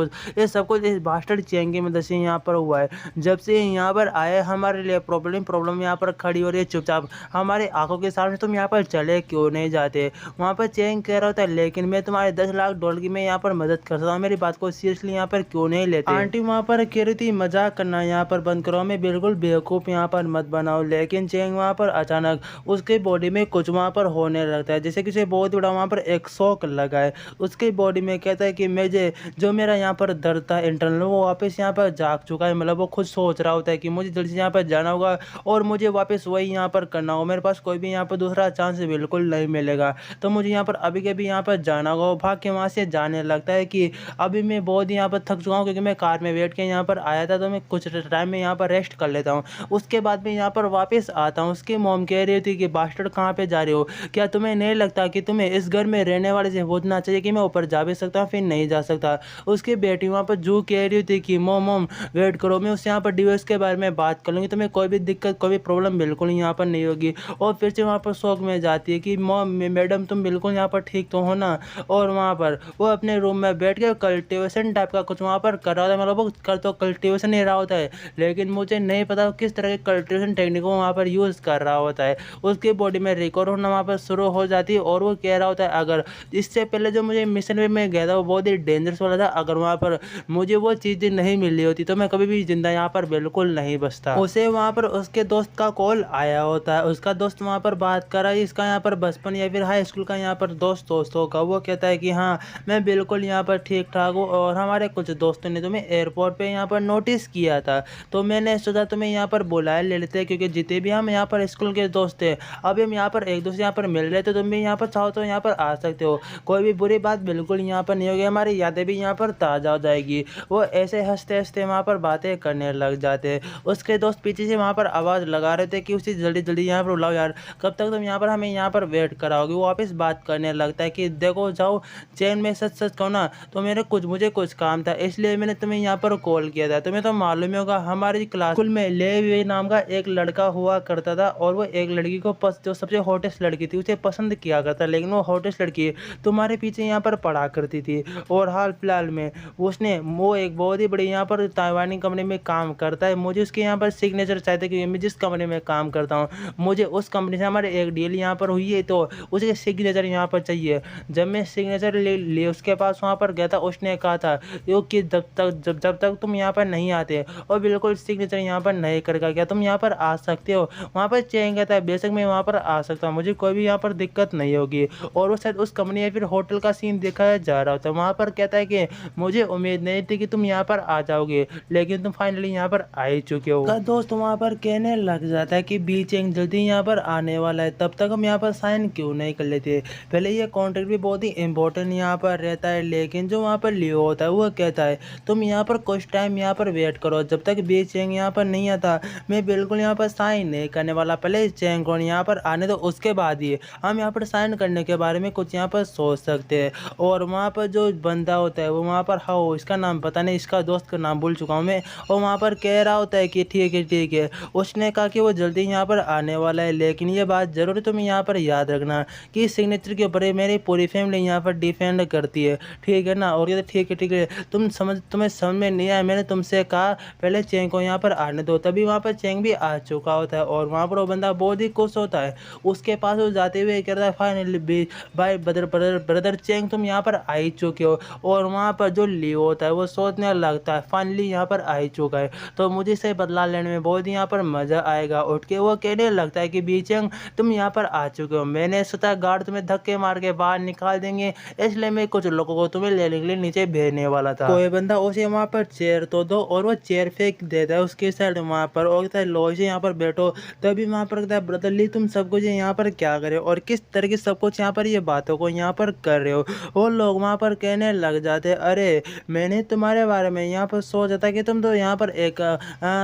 [SPEAKER 1] कुछ इस बास्टर्ड चैंग की मदद से यहाँ पर हुआ है। जब से यहाँ पर आए हमारे लिए प्रॉब्लम यहाँ पर खड़ी हो रही है, चुपचाप हमारे आंखों के सामने तुम यहाँ पर चले क्यों नहीं जाते। वहाँ पर चैंग कह रहा होता है लेकिन मैं तुम्हारे 10 लाख डॉलर की मैं यहाँ पर मदद कर सकता हूँ, मेरी बात को सीरियसली यहाँ पर क्यों नहीं लेते। आंटी वहाँ पर कह रही थी मजाक करना यहाँ पर बंद करो, मैं बिल्कुल बेवकूफ़ यहाँ पर मत बनाओ। लेकिन चैंग वहाँ पर अचानक उसके बॉडी में कुछ वहाँ पर होने लगता है, जैसे किसी बहुत बड़ा वहाँ पर एक शॉक लगा है उसके बॉडी में। कहता है कि मुझे जो मेरा यहाँ पर दर्द था इंटरनल वो वापस यहाँ पर जाग चुका है। मतलब वो खुद सोच रहा होता है कि मुझे जल्दी से यहाँ पर जाना होगा और मुझे वापस वही यहाँ पर करना होगा, मेरे पास कोई भी यहाँ पर दूसरा चांस बिल्कुल नहीं मिलेगा, तो मुझे यहाँ पर अभी के भी यहाँ पर जाना होगा। वो भाग के वहाँ से जाने लगता है कि अभी मैं बहुत ही यहाँ पर थक चुका हूँ क्योंकि मैं कार में बैठ के यहाँ पर आया था, तो मैं कुछ टाइम में यहाँ पर रेस्ट कर लेता हूँ, उसके बाद मैं यहाँ पर वापस आता हूँ। उसकी मॉम कह रही थी कि बास्टर्ड कहाँ पे जा रहे हो, क्या तुम्हें नहीं लगता कि तुम्हें इस घर में रहने वाले से पूछना चाहिए कि मैं ऊपर जा भी सकता हूँ फिर नहीं जा सकता। उसकी बेटी वहाँ पर जू कह रही थी कि मोम वेट करो, मैं उससे यहाँ पर डिवोर्स के बारे में बात कर लूँगी, तुम्हें कोई भी दिक्कत कोई भी प्रॉब्लम बिल्कुल यहाँ पर नहीं होगी। और फिर से वहाँ पर शौक में जाती है कि मॉम मैडम तुम बिल्कुल यहाँ पर ठीक तो हो ना। और वहाँ पर वो अपने रूम में बैठ के कल्टिवेशन टाइप का कुछ वहाँ पर कर रहा था, मतलब वो कर तो कल्टिवेशन ही रहा होता है लेकिन मुझे नहीं पता किस तरह के कल्टिवेशन टेक्निक को वहाँ पर यूज़ कर रहा होता है। उसकी बॉडी में रिकवर होना वहाँ पर शुरू हो जाती है और वो कह रहा होता है अगर इससे पहले जो मुझे मिशन में मैं गया था वो बहुत ही डेंजरस वाला था, अगर वहाँ पर मुझे वो चीज़ें नहीं मिली होती तो मैं कभी भी जिंदा यहाँ पर बिल्कुल नहीं बचता। उसे वहाँ पर उसके दोस्त का कॉल आया होता है, उसका दोस्त वहाँ पर बात कर रहा है, इसका यहाँ पर बचपन या फिर हाई स्कूल का यहाँ पर दोस्त होगा। वो कहता है कि हाँ मैं बिल्कुल यहाँ पर ठीक ठाक हूँ और हमारे कुछ दोस्तों ने तुम्हें एयरपोर्ट पे यहाँ पर नोटिस किया था, तो मैंने सोचा तुम्हें यहाँ पर बुलाए ले लेते हैं क्योंकि जितने भी हम यहाँ पर स्कूल के दोस्त थे अभी हम यहाँ पर एक दूसरे यहाँ पर मिल रहे थे, तुम भी यहाँ पर चाहो तो यहाँ पर आ सकते हो, कोई भी बुरी बात बिल्कुल यहाँ पर नहीं होगी, हमारी यादें भी यहाँ पर ताज़ा हो जाएगी। वो ऐसे हंसते हंसते वहाँ पर बातें करने लग जाते। उसके दोस्त पीछे से वहाँ पर आवाज़ लगा रहे थे कि उसे जल्दी जल्दी यहाँ पर बुलाओ यार, कब तक तुम यहाँ पर हमें यहाँ पर वेट कराओगे। वो वापस बात करने लगता है कि देखो जाओ चैन में सच सच कहो ना तो मुझे कुछ काम था इसलिए मैंने तुम्हें यहाँ पर कॉल किया था। तुम्हें तो मालूम ही होगा हमारी क्लास स्कूल में लेवी नाम का एक लड़का हुआ करता था और वो एक लड़की को जो सबसे हॉटेस्ट लड़की थी उसे पसंद किया करता, लेकिन वो हॉटेस्ट लड़की तुम्हारे पीछे यहाँ पर पढ़ा करती थी और हाल फिलहाल में वो एक बहुत ही बड़ी यहाँ पर ताइवानी कंपनी में काम करता है। मुझे उसके यहाँ पर सिग्नेचर चाहते क्योंकि मैं जिस कंपनी में काम करता हूँ मुझे उस कंपनी से हमारे एक डील यहाँ पर हुई है तो उसके सिग्नेचर यहाँ पर चाहिए। जब मैं सिग्नेचर ले उसके पास वहाँ पर गया था उसने कहा था कि जब तक तुम यहाँ पर नहीं आते और बिल्कुल सिग्नेचर यहाँ पर नहीं करेगा क्या तुम यहाँ पर आ सकते हो। वहाँ पर चैंग कहता है बेशक मैं वहाँ पर आ सकता हूँ, मुझे कोई भी यहाँ पर दिक्कत नहीं होगी। और वो शायद उस कंपनी या फिर होटल का सीन दिखाया जा रहा होता है। वहाँ पर कहता है कि मुझे उम्मीद नहीं थी कि तुम यहाँ पर आ जाओगे लेकिन तुम फाइनली यहाँ पर आ ही चुके हो। का दोस्त वहाँ पर कहने लग जाता है कि बी चैंग जल्दी यहाँ पर आने वाला है, तब तक हम यहाँ पर साइन क्यों नहीं कर लेते। पहले ये कॉन्ट्रैक्ट भी बहुत ही इंपॉर्टेंट यहाँ पर रहता है, लेकिन जो वहाँ पर लियो होता है वो कहता है तुम यहाँ पर कुछ टाइम यहाँ पर वेट करो, जब तक बी चैंग यहाँ पर नहीं आता मैं बिल्कुल यहाँ पर साइन नहीं करने वाला। पहले चैंग को यहाँ पर आने दो उसके बाद ही हम यहाँ पर साइन करने के बारे में कुछ यहाँ पर सोच सकते हैं। और वहाँ पर जो बंदा होता है वो वहाँ पर हाउ इसका नाम पता नहीं, इसका दोस्त का नाम भूल चुका हूँ मैं, और वहाँ पर कह रहा होता है कि ठीक है। उसने कहा कि वो जल्दी यहाँ पर आने वाला है, लेकिन ये बात ज़रूर तुम यहाँ पर याद रखना कि सिग्नेचर के ऊपर मेरी पूरी फैमिली यहाँ पर डिफेंड करती है, ठीक है ना। और ये ठीक है तुम्हें समझ में नहीं आया, मैंने तुमसे कहा पहले चैंग को यहाँ पर आने दो। तभी वहाँ पर चैंग भी आ चुका होता है और वहाँ पर वो बंदा बहुत ही खुश होता है। उसके पास वो जाते हुए कहता है फाइनली भाई ब्रदर चैंग तुम यहाँ पर आ ही चुके हो। और वहाँ पर जो लियो होता है वो सोचने लगता है फाइनली यहाँ पर आ ही चुका है तो मुझे से बदला लेने में बहुत ही यहाँ पर मज़ा आएगा। उठ के वो कहने लगता है कि बी चैंग तुम यहाँ पर आ चुके हो, मैंने सोचा गार्ड तुम्हें धक्के मार के बाहर निकाल देंगे इसलिए मैं कुछ लोगों को तुम्हें लेने के लिए नीचे भेजने वाला था। कोई बंदा उसे वहाँ पर चेयर तो दो और वो चेयर फेंक देता है उसके साइड वहाँ पर और कहता है लो से यहाँ पर बैठो। तभी वहाँ पर कहता है ब्रदर ली तुम सब कुछ यहाँ पर क्या कर रहे हो और किस तरह की सब कुछ यहाँ पर ये बातों को यहाँ पर कर रहे हो। और लोग वहाँ पर कहने लग जाते अरे मैंने तुम्हारे बारे में यहाँ पर सोचा था कि तुम तो यहाँ पर एक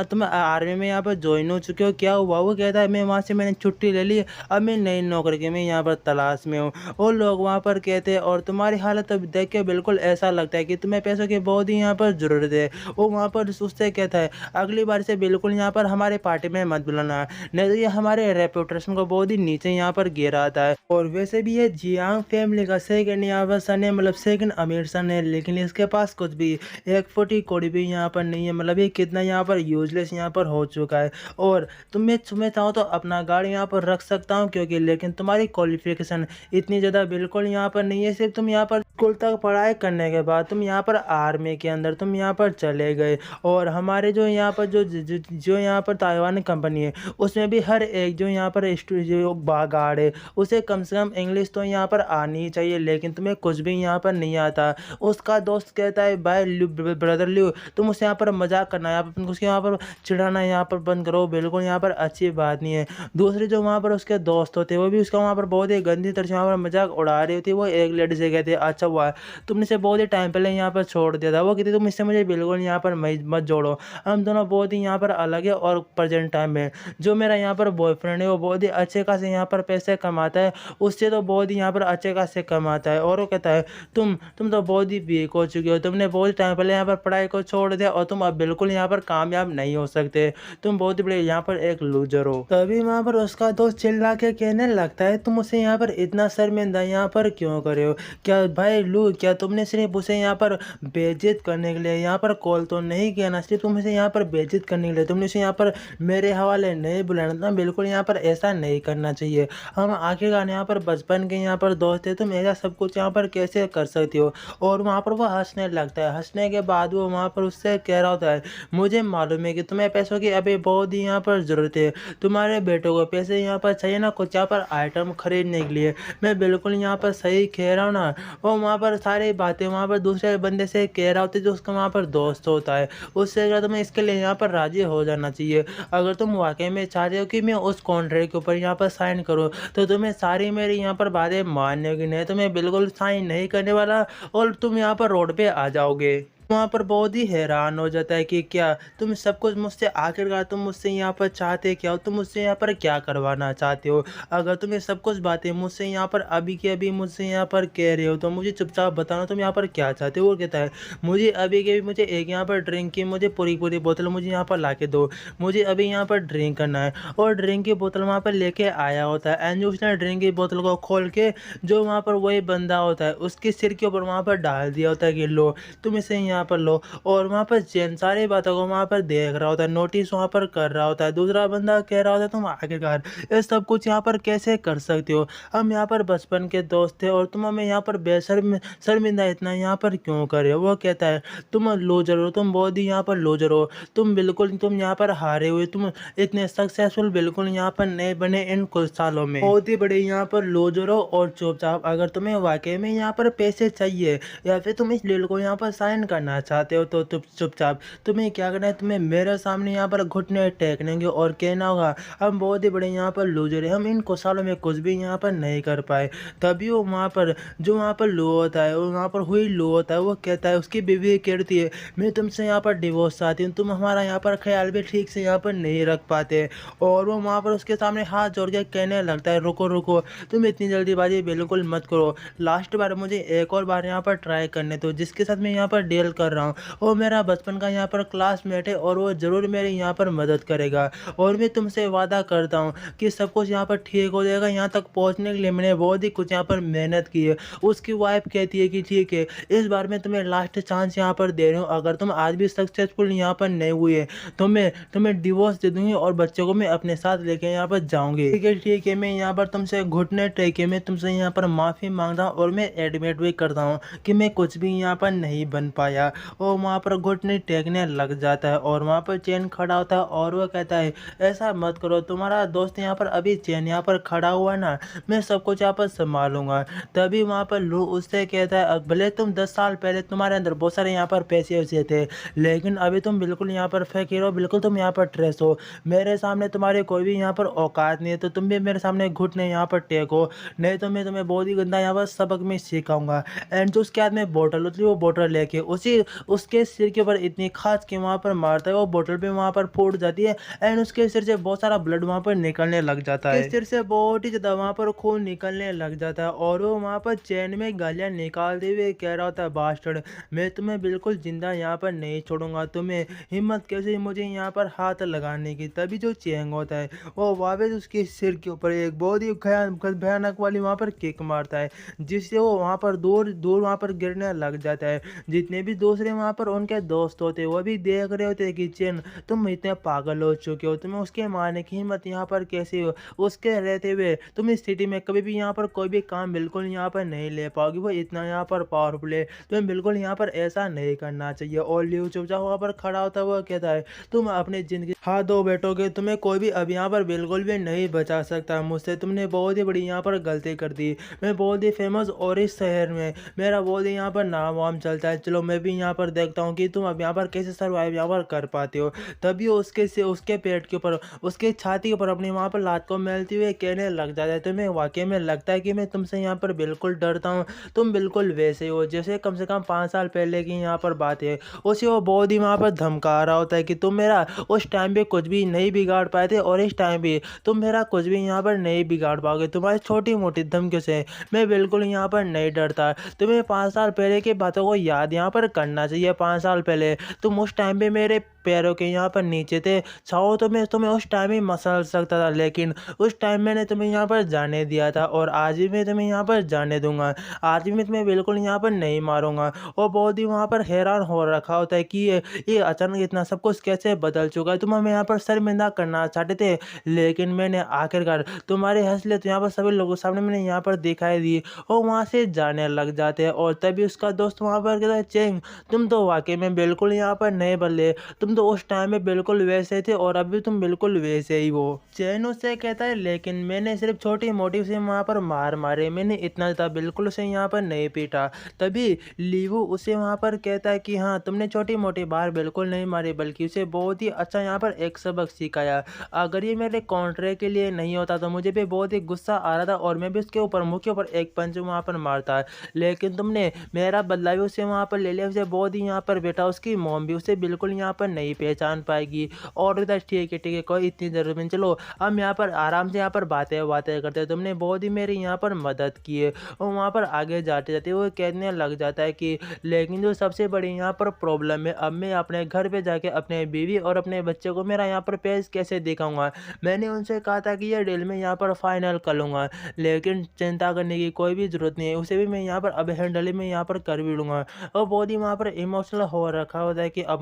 [SPEAKER 1] तुम आर्मी में यहाँ पर ज्वाइन हो चुके हो, क्या हुआ। वो कहता है मैं वहाँ से मैंने छुट्टी ले ली, अब मैं नई नौकरी की मैं यहाँ पर तलाश में हूँ। और लोग वहाँ पर कहते हैं और तुम्हारी हालत अब देख के बिल्कुल ऐसा लगता है कि तुम्हें पैसों की बहुत ही यहाँ पर ज़रूरत है। वो वहाँ पर उससे कहता है अगली बार से बिल्कुल यहाँ पर हमारे पार्टी में मत बुलाना, नहीं तो ये हमारे रेपुटेशन को बहुत ही नीचे यहाँ पर गिराता है। और वैसे भी ये जियांग फैमिली का सेकंड यहाँ पर सन है, मतलब सेकंड अमीर सन है, लेकिन इसके पास कुछ भी एक फुटी कोड़ी भी यहाँ पर नहीं है। मतलब ये कितना यहाँ पर यूजलेस यहाँ पर हो चुका है। और तुम्हें चाहो तो अपना गाड़ी यहाँ पर रख सकता हूँ क्योंकि, लेकिन तुम्हारी क्वालिफिकेशन इतनी ज़्यादा बिल्कुल यहाँ पर नहीं है। सिर्फ तुम यहाँ पर स्कूल तक पढ़ाई करने के बाद तुम यहाँ पर आर्मी के अंदर तुम यहाँ पर चले गए। और हमारे जो यहाँ पर जो यहाँ पर ताइवान कंपनी है उसमें भी हर एक जो यहाँ पर जो गार्ड है उसे कम से कम इंग्लिश तो यहाँ पर आनी ही चाहिए, लेकिन तुम्हें कुछ भी यहाँ पर नहीं आता। उसका दोस्त कहता है भाई ब्रदर ल्यू तुम उससे यहाँ पर मजाक करना है, उसके यहाँ पर चिढ़ाना यहाँ पर बंद करो, बिल्कुल यहाँ पर अच्छी बात नहीं है। दूसरे जो वहाँ पर उसके दोस्त होते वो भी उसका वहाँ पर बहुत ही गंदी तरह से वहाँ पर मजाक उड़ा रही होती। वो एक लेडी से कहते अच्छा हुआ तुमने से बहुत ही टाइम पहले यहाँ पर छोड़ दिया था। वो कहती तुम इससे मुझे बिल्कुल यहाँ पर मत जोड़ो, हम दोनों बहुत ही यहाँ पर अलग है। और प्रेजेंट टाइम में जो मेरा यहाँ पर बॉयफ्रेंड है वो बहुत ही अच्छे खासे यहाँ पर पैसे कमाता है, उससे तो बहुत ही यहाँ पर अच्छे खासे कमाता है। और वो कहता है तुम तो बहुत ही वीक हो चुके हो, तुमने बहुत टाइम पहले यहाँ पर पढ़ाई को छोड़ दिया और तुम अब बिल्कुल यहाँ पर कामयाब नहीं हो सकते, तुम बहुत ही बड़े यहाँ पर एक लूजर हो। तभी वहाँ पर उसका दोस्त चिल्ला के कहने लगता है तुम उसे यहाँ पर इतना शर्मिंदा यहाँ पर क्यों करे हो, क्या भाई लू क्या तुमने सिर्फ उसे यहाँ पर बेइज्जत करने के लिए यहाँ पर कॉल तो नहीं किया ना, सिर्फ तुम इसे यहाँ पर बेइज्जत करने के लिए तुमने उसे यहाँ पर मेरे हवाले नहीं बुलाना था। बिल्कुल यहाँ पर ऐसा नहीं करना चाहिए, हम आखिरकार यहाँ पर बचपन के यहाँ पर दोस्त है, तुम ऐसा सब कुछ यहाँ पर कैसे कर सकती हो। और वहाँ पर वो हंसने लगता है। हंसने के बाद वो वहाँ पर उससे कह रहा होता है मुझे मालूम है कि तुम्हें पैसों की अभी बहुत ही यहाँ पर ज़रूरत है, तुम्हारे बेटों को पैसे यहाँ पर चाहिए ना कुछ यहाँ पर आइटम खरीदने के लिए, मैं बिल्कुल यहाँ पर सही कह रहा हूँ ना। वो वहाँ पर सारी बातें वहाँ पर दूसरे बंदे से कह रहा होता है जो उसका वहाँ पर दोस्त होता है, उससे अगर तुम्हें इसके लिए यहाँ पर राज़ी हो जाना चाहिए। अगर तुम वाकई में चाहते हो कि मैं उस कॉन्ट्रैक्ट के ऊपर यहाँ पर साइन करूँ तो तुम्हें सारी मेरी यहाँ पर बातें मानने होगी, नहीं तो मैं बिल्कुल साइन नहीं करने वाला और तुम यहाँ पर रोड पे आ जाओगे। वहाँ पर बहुत ही हैरान हो जाता है कि क्या तुम सब कुछ मुझसे आखिरकार तुम मुझसे यहाँ पर चाहते क्या हो, तुम मुझसे यहाँ पर क्या करवाना चाहते हो। अगर तुम ये सब कुछ बातें मुझसे यहाँ पर अभी के अभी मुझसे यहाँ पर कह रहे हो तो मुझे चुपचाप बताना तुम यहाँ पर क्या चाहते हो। वो कहता है मुझे अभी के अभी मुझे एक यहाँ पर ड्रिंक की मुझे पूरी बोतल मुझे यहाँ पर ला के दो, मुझे अभी यहाँ पर ड्रिंक करना है। और ड्रिंक की बोतल वहाँ पर लेके आया होता है एंड उसने ड्रिंक की बोतल को खोल के जो वहाँ पर वही बंदा होता है उसके सिर के ऊपर वहाँ पर डाल दिया होता है कि लो तुम इसे यहाँ पर लो। और वहाँ पर जैन सारी बातों को वहाँ पर देख रहा होता है, नोटिस वहाँ पर कर रहा होता है। दूसरा बंदा कह रहा होता है तुम आखिरकार ये सब कुछ यहाँ पर कैसे कर सकते हो, हम यहाँ पर बचपन के दोस्त थे और तुम हमें यहाँ पर शर्मिंदा इतना यहाँ पर क्यों कर रहे हो। वो कहता है तुम लूजर हो, तुम बहुत ही यहाँ पर लूजर हो, तुम बिल्कुल तुम यहाँ पर हारे हुए, तुम इतने सक्सेसफुल बिल्कुल यहाँ पर नहीं बने इन कुछ सालों में, बहुत ही बड़े यहाँ पर लूजर हो। और चुपचाप अगर तुम्हें वाकई में यहाँ पर पैसे चाहिए या फिर तुम इस डील को यहाँ पर साइन करना चाहते हो तो चुपचाप तुम्हें क्या करना है, तुम्हें मेरे सामने यहाँ पर घुटने टेकनेंगे और कहना होगा हम बहुत ही बड़े यहाँ पर लूजर है, हम इन कुछ सालों में कुछ भी यहाँ पर नहीं कर पाए। तभी वो वहाँ पर जो वहाँ पर लो होता है वो वहाँ पर हुई लो होता है, वो कहता है उसकी बीवी कहती है मैं तुमसे यहाँ पर डिवोर्स चाहती हूँ, तुम हमारा यहाँ पर ख्याल भी ठीक से यहाँ पर नहीं रख पाते। और वो वहाँ पर उसके सामने हाथ जोड़ के कहने लगता है रुको रुको तुम इतनी जल्दीबाजी बिल्कुल मत करो, लास्ट बार मुझे एक और बार यहाँ पर ट्राई करने दो, जिसके साथ मैं यहाँ पर डील कर रहा हूँ वो मेरा बचपन का यहाँ पर क्लासमेट है और वो ज़रूर मेरी यहाँ पर मदद करेगा। और मैं तुमसे वादा करता हूँ कि सब कुछ यहाँ पर ठीक हो जाएगा। यहाँ तक पहुँचने के लिए मैंने बहुत ही कुछ यहाँ पर मेहनत की है। उसकी वाइफ कहती है कि ठीक है इस बार मैं तुम्हें लास्ट चांस यहाँ पर दे रही हूँ, अगर तुम आज भी सक्सेसफुल यहाँ पर नहीं हुए तो मैं तुम्हें डिवोर्स दे दूँगी और बच्चों को मैं अपने साथ लेके यहाँ पर जाऊँगी। ठीक है मैं यहाँ पर तुमसे घुटने टेके मैं तुमसे यहाँ पर माफ़ी मांगता हूँ और मैं एडमिट भी करता हूँ कि मैं कुछ भी यहाँ पर नहीं बन पाया। गया और वहाँ पर घुटने टेकने लग जाता है और वहाँ पर चैन खड़ा होता है और वो कहता है ऐसा मत करो, तुम्हारा दोस्त यहाँ पर अभी चैन यहाँ पर खड़ा हुआ है ना, मैं सब कुछ यहाँ पर संभालूंगा। तभी वहाँ पर लू उससे कहता है भले तुम 10 साल पहले तुम्हारे अंदर बहुत सारे यहाँ पर पैसे वैसे थे, लेकिन अभी तुम बिल्कुल यहाँ पर फकीर हो, बिल्कुल तुम यहाँ पर ट्रेस हो, मेरे सामने तुम्हारे कोई भी यहाँ पर औकात नहीं है, तो तुम भी मेरे सामने घुटने यहाँ पर टेको, नहीं तो मैं तुम्हें बहुत ही गंदा यहाँ पर सबक में सिखाऊंगा। एंड जो उसके हाथ में बोतल होती है वो बोतल लेके उसी उसके सिर के ऊपर इतनी खास के वहाँ पर मारता है, वो बोतल भी वहाँ पर फूट जाती है एंड उसके सिर से बहुत सारा ब्लड वहाँ पर निकलने लग जाता है। सिर से बहुत ही ज़्यादा वहाँ पर खून निकलने लग जाता है और वो वहाँ पर चैन में गालियाँ निकालते हुए कह रहा होता है बास्टर्ड, मैं तुम्हें बिल्कुल जिंदा यहाँ पर नहीं छोड़ूंगा, तुम्हें हिम्मत कैसे मुझे यहाँ पर हाथ लगाने की। तभी जो चेंग होता है वो वापस उसके सिर के ऊपर एक बहुत ही भयानक वाली वहाँ पर किक मारता है, जिससे वो वहाँ पर दूर दूर वहाँ पर गिरने लग जाता है। जितने भी दूसरे वहाँ पर उनके दोस्त होते वो भी देख रहे होते कि चेन तुम इतने पागल हो चुके हो, तुम्हें उसके मारने की हिम्मत यहाँ पर कैसे हो, उसके रहते हुए तुम इस सिटी में कभी भी यहाँ पर कोई भी काम बिल्कुल यहाँ पर नहीं ले पाओगे, वो इतना यहाँ पर पावरफुल है, तुम्हें बिल्कुल यहाँ पर ऐसा नहीं करना चाहिए। और लियो चुपचाप वहाँ पर खड़ा होता है, वो कहता है तुम अपनी जिंदगी हाथ धो बैठोगे, तुम्हें कोई भी अब यहाँ पर बिल्कुल भी नहीं बचा सकता मुझसे, तुमने बहुत ही बड़ी यहाँ पर गलती कर दी, मैं बहुत ही फेमस और इस शहर में मेरा बहुत ही यहाँ पर नाम वाम चलता है, चलो मैं भी यहाँ पर देखता हूँ कि तुम अब यहाँ पर कैसे सर्वाइव यहाँ पर कर पाते हो। तभी उसके से उसके पेट के ऊपर उसके छाती के ऊपर अपनी वहाँ पर लात को मेलते हुए कहने लग जाता है, तुम्हें वाकई में लगता है कि मैं तुमसे यहाँ पर बिल्कुल डरता हूँ, तुम बिल्कुल वैसे हो जैसे कम से कम 5 साल पहले की यहाँ पर बात है। उसे वो बहुत ही वहाँ पर धमका रहा होता है कि तुम मेरा उस टाइम पे कुछ भी नहीं बिगाड़ पाए थे और इस टाइम भी तुम मेरा कुछ भी यहाँ पर नहीं बिगाड़ पाओगे, तुम्हारी छोटी मोटी धमकियों से मैं बिल्कुल यहाँ पर नहीं डरता। तुम्हें 5 साल पहले की बातों को याद यहाँ पर करना चाहिए। 5 साल पहले तुम उस टाइम पे मेरे पैरों के यहाँ पर नीचे थे, चाहो तो मैं तुम्हें उस टाइम ही मसल सकता था, लेकिन उस टाइम मैंने तुम्हें यहाँ पर जाने दिया था और आज भी मैं तुम्हें यहाँ पर जाने दूंगा, आज भी मैं तुम्हें बिल्कुल यहाँ पर नहीं मारूंगा। और बहुत ही वहाँ पर हैरान हो रखा होता है कि ये अचानक इतना सब कुछ कैसे बदल चुका है, तुम हमें यहाँ पर शर्मिंदा करना चाहते थे, लेकिन मैंने आखिरकार तुम्हारी हंसलियत यहाँ पर सभी लोगों के सामने मैंने यहाँ पर दिखाई दी। और वहाँ से जाने लग जाते हैं और तभी उसका दोस्त वहाँ पर कहता है चेंग तुम तो वाकई में बिल्कुल यहाँ पर नहीं बदले, तुम तो उस टाइम में बिल्कुल वैसे थे और अभी तुम बिल्कुल वैसे ही हो। चैन उससे कहता है लेकिन मैंने सिर्फ छोटी मोटी से वहाँ पर मार मारे, मैंने इतना ज़्यादा बिल्कुल उसे यहाँ पर नहीं पीटा। तभी लीवू उसे वहाँ पर कहता है कि हाँ तुमने छोटी मोटी बार बिल्कुल नहीं मारी, बल्कि उसे बहुत ही अच्छा यहाँ पर एक सबक सिखाया। अगर ये मेरे कॉन्ट्रैक्ट के लिए नहीं होता तो मुझे भी बहुत ही गुस्सा आ रहा था और मैं भी उसके ऊपर मुँह के ऊपर एक पंच वहाँ पर मारता, लेकिन तुमने मेरा बदला भी उसे वहाँ पर ले लिया, उसे बहुत ही यहाँ पर बैठा, उसकी मॉम भी उसे बिल्कुल यहाँ पर नहीं पहचान पाएगी। और उधर ठीक है कोई इतनी ज़रूरत नहीं, चलो हम यहाँ पर आराम से यहाँ पर बातें बातें करते हैं, तुमने बहुत ही मेरी यहाँ पर मदद की है। और वहाँ पर आगे जाते जाते वो कहने लग जाता है कि लेकिन जो सबसे बड़ी यहाँ पर प्रॉब्लम है, अब मैं अपने घर पे जाके अपने बीवी और अपने बच्चे को मेरा यहाँ पर पेश कैसे दिखाऊंगा। मैंने उनसे कहा था कि यह डील मैं यहाँ पर फाइनल कर लूँगा, लेकिन चिंता करने की कोई भी ज़रूरत नहीं है, उसे भी मैं यहाँ पर अब हैंडल में यहाँ पर कर भी लूँगा। और बहुत ही वहाँ पर इमोशनल हो रखा होता है कि अब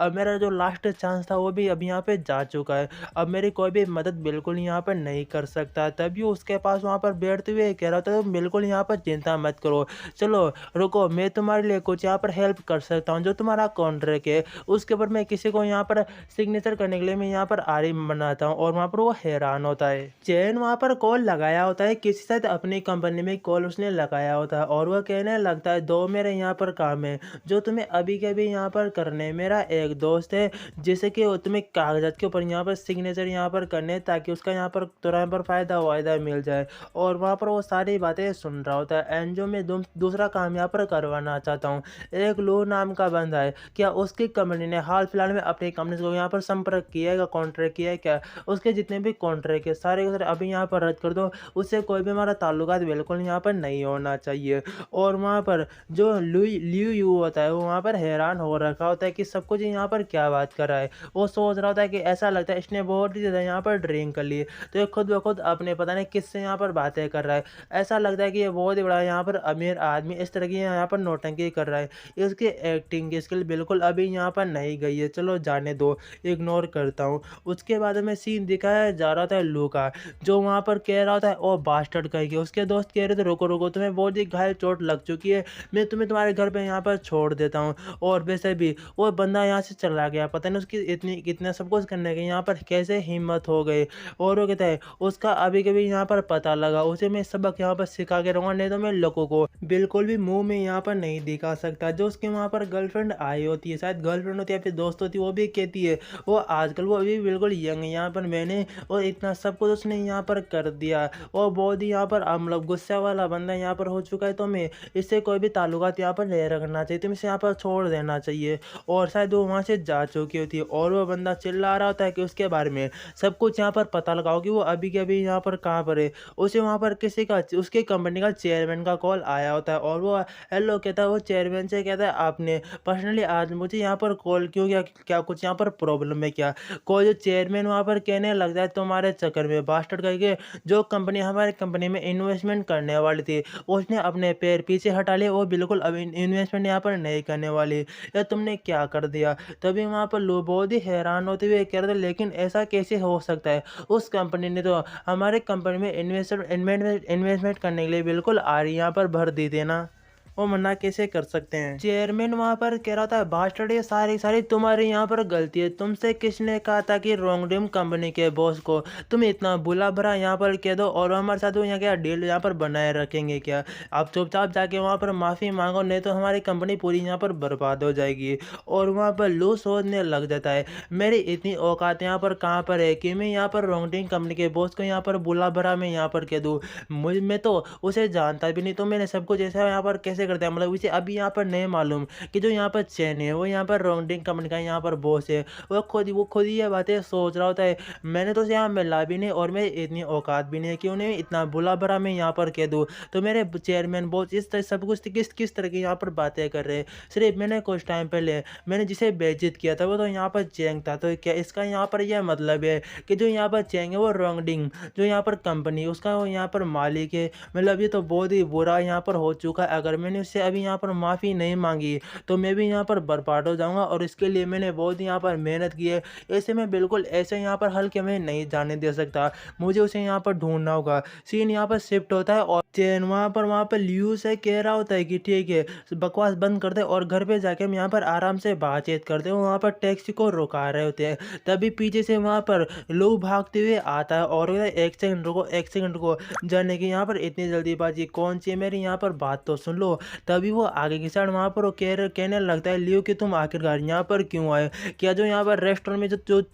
[SPEAKER 1] मेरा जो लास्ट चांस था वो भी अब यहाँ पे जा चुका है, अब मेरी कोई भी मदद बिल्कुल यहाँ पर नहीं कर सकता। तभी उसके पास वहाँ पर बैठते हुए कह रहा था तुम बिल्कुल यहाँ पर चिंता मत करो, चलो रुको मैं तुम्हारे लिए कुछ यहाँ पर हेल्प कर सकता हूँ, जो तुम्हारा कॉन्ट्रैक्ट है उसके ऊपर मैं किसी को यहाँ पर सिग्नेचर करने के लिए मैं यहाँ पर आरी बनाता हूँ। और वहाँ पर वो हैरान होता है। चैन वहाँ पर कॉल लगाया होता है, किसी साथ अपनी कंपनी में कॉल उसने लगाया होता है और वह कहने लगता है दो मेरे यहाँ पर काम है जो तुम्हें अभी के भी यहाँ पर करने। मेरा एक दोस्त है जैसे कि तुम्हें कागजात के ऊपर यहाँ पर सिग्नेचर यहाँ पर करने ताकि उसका यहाँ पर तुरंत पर फ़ायदा वायदा मिल जाए। और वहाँ पर वो सारी बातें सुन रहा होता है। एंड जो मैं दूसरा काम यहाँ पर करवाना चाहता हूँ, एक लो नाम का बंदा है, क्या उसकी कंपनी ने हाल फिलहाल में अपनी कंपनी को यहाँ पर संपर्क किया है, कॉन्ट्रैक्ट किया है क्या, उसके जितने भी कॉन्ट्रैक्ट है सारे के सारे अभी यहाँ पर रद्द कर दो, उससे कोई भी हमारा ताल्लुकात बिल्कुल यहाँ पर नहीं होना चाहिए। और वहाँ पर जो लियू यू होता है वो वहाँ पर हैरान हो रखा होता है कि सब कुछ यहाँ पर क्या बात कर रहा है। वो सोच रहा होता है कि ऐसा लगता है इसने बहुत ही ज़्यादा यहाँ पर ड्रिंक कर ली, तो ये खुद ब खुद अपने पता नहीं किससे यहाँ पर बातें कर रहा है। ऐसा लगता है कि ये बहुत ही बड़ा यहाँ पर अमीर आदमी इस तरह की यहाँ पर नौटंकी कर रहा है, इसकी एक्टिंग की स्किल बिल्कुल अभी यहाँ पर नहीं गई है, चलो जाने दो, इग्नोर करता हूँ। उसके बाद में सीन दिखाया जा रहा था लू का, जो वहाँ पर कह रहा था ओ बास्टर्ड कह के, उसके दोस्त कह रहे थे रुको रुको तुम्हें बहुत ही घायल चोट लग चुकी है, मैं तुम्हें तुम्हारे घर पे यहाँ पर पर छोड़ देता हूँ। और वैसे भी वो बंदा यहाँ से चला गया, पता नहीं उसकी इतनी इतना सब कुछ करने की यहाँ पर कैसे हिम्मत हो गई। और वो कहता है उसका अभी कभी यहाँ पर पता लगा, उसे मैं सबक यहाँ पर सिखा के रहूँगा, नहीं तो मैं लोगों को बिल्कुल भी मुँह में यहाँ पर नहीं दिखा सकता। जो उसके वहाँ पर गर्लफ्रेंड आई होती है, शायद गर्लफ्रेंड होती है या फिर दोस्त होती है, वो भी कहती है वो आजकल वो अभी बिल्कुल यंग है यहाँ पर मैंने, और इतना सब कुछ उसने यहाँ पर कर दिया और बहुत ही यहाँ पर मतलब गुस्सा वाला बंदा यहाँ पर हो चुका है। तो मैं इससे कोई भी ताल्लुकात यहाँ पर नहीं रखना चाहिए, तो इसे यहाँ पर छोड़ देना चाहिए। और शायद वो वहाँ से जा चुकी होती है और वो बंदा चिल्ला रहा होता है कि उसके बारे में सब कुछ यहाँ पर पता लगाओ कि वो अभी के अभी यहाँ पर कहाँ पर है। उसे वहाँ पर किसी का उसके कंपनी का चेयरमैन का कॉल आया होता है और वो हेलो कहता है, वो चेयरमैन से कहता है आपने पर्सनली आज मुझे यहाँ पर कॉल क्यों किया, क्या कुछ यहाँ पर प्रॉब्लम है क्या। कोई जो चेयरमैन वहाँ पर कहने लगता है तुम्हारे चक्कर में बास्टर्ड करके जो कंपनी हमारी कंपनी में इन्वेस्टमेंट करने वाली थी उसने अपने पैर पीछे हटा लिए, वो बिल्कुल अब इन्वेस्टमेंट यहाँ पर नहीं करने वाली, या तुमने क्या कर दिया। तभी वहाँ पर लोग बहुत ही हैरान होते हुए कह रहे थे लेकिन ऐसा कैसे हो सकता है, उस कंपनी ने तो हमारे कंपनी में इन्वेस्टमेंट करने के लिए बिल्कुल आ रही यहाँ पर भर दी थी ना, वो मना कैसे कर सकते हैं। चेयरमैन वहां पर कह रहा था बास्टर्ड ये सारी सारी तुम्हारी यहाँ पर गलती है, तुमसे किसने कहा था कि रोंगडिम कंपनी के बॉस को तुम इतना बुला भरा यहाँ पर कह दो और हमारे साथ वो यहाँ क्या डील यहाँ पर बनाए रखेंगे क्या। आप चुपचाप जाके वहाँ पर माफ़ी मांगो, नहीं तो हमारी कंपनी पूरी यहाँ पर बर्बाद हो जाएगी। और वहाँ पर लू सोचने लग जाता है मेरी इतनी औकात यहाँ पर कहाँ पर है कि मैं यहाँ पर रोंगडिम कंपनी के बॉस को यहाँ पर बुला भरा मैं यहाँ पर कह दूँ। मैं तो उसे जानता भी नहीं, तो मैंने सब कुछ ऐसा यहाँ पर कैसे करता है, मतलब उसे अभी यहाँ पर नहीं मालूम कि जो यहाँ पर चैन है वो यहाँ पर रोंगडिंग कंपनी का यहाँ पर बॉस है। वो खुद ही ये बातें सोच रहा होता है मैंने तो यहाँ मिला भी नहीं और मैं इतनी औकात भी नहीं है कि उन्हें इतना बुला भरा मैं यहाँ पर कह दूँ। तो मेरे चेयरमैन बॉस इस तरह सब कुछ किस किस तरह की यहाँ पर बातें कर रहे हैं। सिर्फ मैंने कुछ टाइम पहले मैंने जिसे बेइज्जत किया था वो तो यहाँ पर चैंग था, तो क्या इसका यहाँ पर यह मतलब है कि जो यहाँ पर चैंग है वो रोंगडिंग जो यहाँ पर कंपनी उसका वो यहाँ पर मालिक है। मतलब ये तो बहुत ही बुरा यहाँ पर हो चुका है, अगर मैंने उससे अभी यहाँ पर माफ़ी नहीं मांगी तो मैं भी यहाँ पर बर्बाद हो जाऊँगा और इसके लिए मैंने बहुत यहाँ पर मेहनत की है। ऐसे में बिल्कुल ऐसे यहाँ पर हल्के में नहीं जाने दे सकता, मुझे उसे यहाँ पर ढूंढना होगा। सीन यहाँ पर शिफ्ट होता है और चैन वहाँ पर लियू से कह रहा होता है कि ठीक है बकवास बंद कर दे और घर पे जाके हम यहाँ पर आराम से बातचीत करते हैं। वहाँ पर टैक्सी को रुका रहे होते हैं, तभी पीछे से वहाँ पर लोग भागते हुए आता है और एक सेकंड रुको जाने की यहाँ पर इतनी जल्दीबाजी कौन सी है, मेरी यहाँ पर बात तो सुन लो। तभी वो आगे की साइड वहाँ पर वो कहने लगता है लियो कि तुम आखिरकार यहाँ पर क्यों आए, क्या जो यहाँ पर रेस्टोरेंट में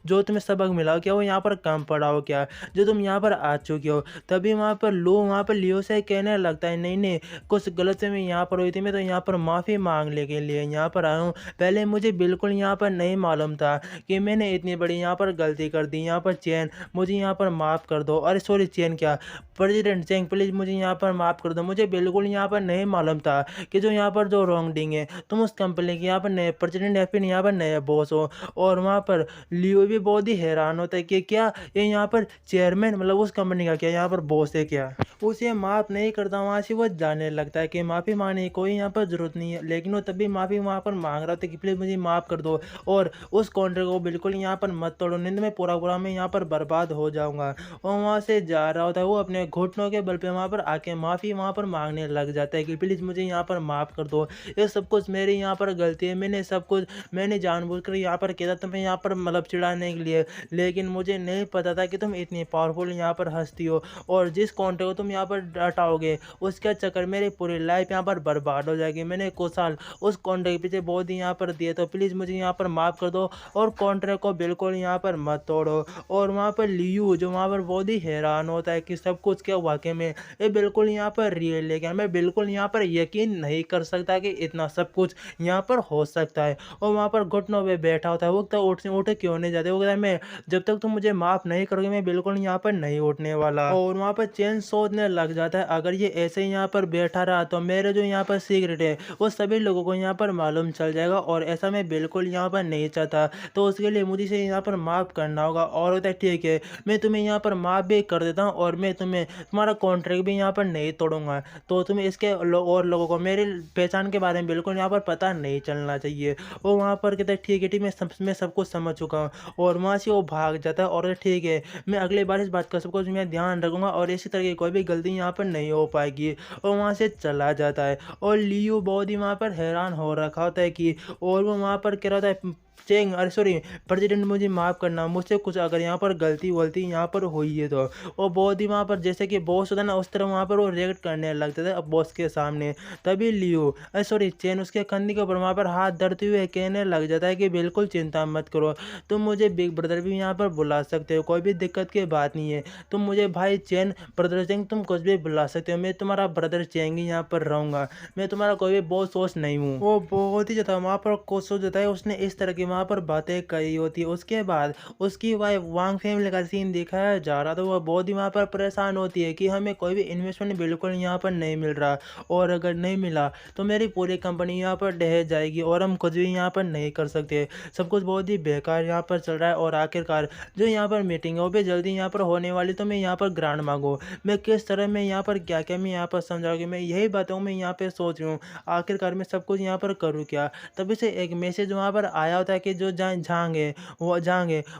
[SPEAKER 1] जो तुम्हें सबक मिला हो क्या वो यहाँ पर कम पड़ा हो क्या जो तुम यहाँ पर आ चुके हो। तभी वहाँ पर लियो से कहने लगता है नहीं नहीं कुछ गलत में यहाँ पर हुई थी, मैं तो यहाँ पर माफ़ी मांगने के लिए यहाँ पर आया हूँ, पहले मुझे बिल्कुल यहाँ पर नहीं मालूम था कि मैंने इतनी बड़ी यहाँ पर गलती कर दी। यहाँ पर चैन मुझे यहाँ पर माफ़ कर दो, अरे सॉरी चैन क्या प्रेसिडेंट चैंग प्लीज़ मुझे यहाँ पर माफ़ कर दो, मुझे बिल्कुल यहाँ पर नहीं मालूम था कि जो यहाँ पर जो रोंगडिंग है तुम उस कंपनी के यहाँ पर नए प्रेसिडेंट या फिर यहाँ पर नए बॉस हो। और वहाँ पर लियो भी बहुत ही हैरान होता है कि क्या ये यहाँ पर चेयरमैन मतलब उस कंपनी का क्या यहाँ पर बॉस है क्या। उसे माफ़ नहीं करता, वहाँ से वो जाने लगता है कि माफ़ी मांगने की कोई यहाँ पर ज़रूरत नहीं है, लेकिन वो तभी माफ़ी वहाँ पर मांग रहा था कि प्लीज़ मुझे माफ़ कर दो और उस कॉन्ट्रैक्ट को बिल्कुल यहाँ पर मत तोड़ो, नहीं तो मैं पूरा मैं यहाँ पर बर्बाद हो जाऊँगा। और वहाँ से जा रहा होता है वो अपने घुटनों के बल पे वहाँ पर आके माफ़ी वहाँ पर मांगने लग जाता है कि प्लीज़ मुझे यहाँ पर माफ़ कर दो, ये सब कुछ मेरी यहाँ पर गलती है, मैंने जानबूझकर यहाँ पर किया था तुम्हें यहाँ पर मतलब चिढ़ाने के लिए, लेकिन मुझे नहीं पता था कि तुम इतनी पावरफुल यहाँ पर हस्ती हो और जिस कॉन्ट्रैक्ट को तुम यहाँ पर हटाओगे उसके चक्कर मेरी पूरी लाइफ यहाँ पर बर्बाद हो जाएगी। मैंने कुछ साल उस कॉन्ट्रैक्ट पीछे बहुत ही यहाँ पर दिए, तो प्लीज़ मुझे यहाँ पर माफ़ कर दो और कॉन्ट्रैक्ट को बिल्कुल यहाँ पर मत तोड़ो। और वहाँ पर लियू जो वहाँ पर बहुत ही हैरान होता है कि सब कुछ क्या वाकई में ये बिल्कुल यहाँ पर रियल है क्या, मैं बिल्कुल यहाँ पर यकीन नहीं कर सकता कि इतना सब कुछ यहाँ पर हो सकता है। और वहाँ पर घुटनों पे बैठा होता है वो, तो उठे क्यों नहीं जाते, वो कहता है मैं जब तक तुम मुझे माफ़ नहीं करोगे मैं बिल्कुल यहाँ पर नहीं उठने वाला। और वहाँ पर चैन सोचने लग जाता है अगर ये ऐसे ही यहाँ पर बैठा रहा तो मेरे जो यहाँ पर सीक्रेट है वो सभी लोगों को यहाँ पर मालूम चल जाएगा और ऐसा मैं बिल्कुल यहाँ पर नहीं चाहता, तो उसके लिए मुझे इसे यहाँ पर माफ़ करना होगा। और होता है ठीक है मैं तुम्हें यहाँ पर माफ़ भी कर देता हूँ और मैं तुम्हारा कॉन्ट्रैक्ट भी यहाँ पर नहीं तोड़ूंगा, तो तुम इसके और लोगों लोगों को मेरी पहचान के बारे में बिल्कुल यहाँ पर पता नहीं चलना चाहिए। वो वहाँ पर कहता है ठीक है, ठीक, मैं सब कुछ समझ चुका हूँ, और वहाँ से वो भाग जाता है। और ठीक है, मैं अगली बार इस बात का सब कुछ मैं ध्यान रखूँगा और इसी तरह की कोई भी गलती यहाँ पर नहीं हो पाएगी, और वहाँ से चला जाता है। और लियो बहुत ही वहाँ पर हैरान हो रखा होता है कि, और वो वहाँ पर कह रहा होता है चेंग, अरे सॉरी प्रेसिडेंट, मुझे माफ़ करना, मुझसे कुछ अगर यहाँ पर गलती वलती यहाँ पर हुई है तो। वो बहुत ही वहाँ पर जैसे कि बॉस होता है ना, उस तरह वहाँ पर वो रिएक्ट करने लगते थे अब बॉस के सामने। तभी लियो, अरे सॉरी चेन, उसके कंधे के ऊपर वहाँ पर हाथ धरते हुए कहने लग जाता है कि बिल्कुल चिंता मत करो, तुम मुझे बिग ब्रदर भी यहाँ पर बुला सकते हो, कोई भी दिक्कत की बात नहीं है। तुम मुझे भाई चेन, ब्रदर चेंग, तुम कुछ भी बुला सकते हो, मैं तुम्हारा ब्रदर चेंग ही यहाँ पर रहूँगा, मैं तुम्हारा कोई भी बॉस वॉस नहीं हूँ। वो बहुत ही ज़्यादा वहाँ पर कोसो देता है, उसने इस तरह की वहाँ पर बातें कही होती है। उसके बाद उसकी वाइफ वांग फैमिली का सीन दिखाया जा रहा था, वो बहुत ही वहाँ पर परेशान होती है कि हमें कोई भी इन्वेस्टमेंट बिल्कुल यहाँ पर नहीं मिल रहा, और अगर नहीं मिला तो मेरी पूरी कंपनी यहाँ पर ढह जाएगी और हम कुछ भी यहाँ पर नहीं कर सकते, सब कुछ बहुत ही बेकार यहाँ पर चल रहा है। और आखिरकार जो यहाँ पर मीटिंग है वो भी जल्दी यहाँ पर होने वाली, तो मैं यहाँ पर ग्रांड मांगो, मैं किस तरह मैं यहाँ पर क्या क्या मैं यहाँ पर समझाऊंगी, मैं यही बातों मैं यहाँ पे सोच रही हूँ, आखिरकार मैं सब कुछ यहाँ पर करूँ क्या। तभी से एक मैसेज वहाँ पर आया होता है कि जो झांग है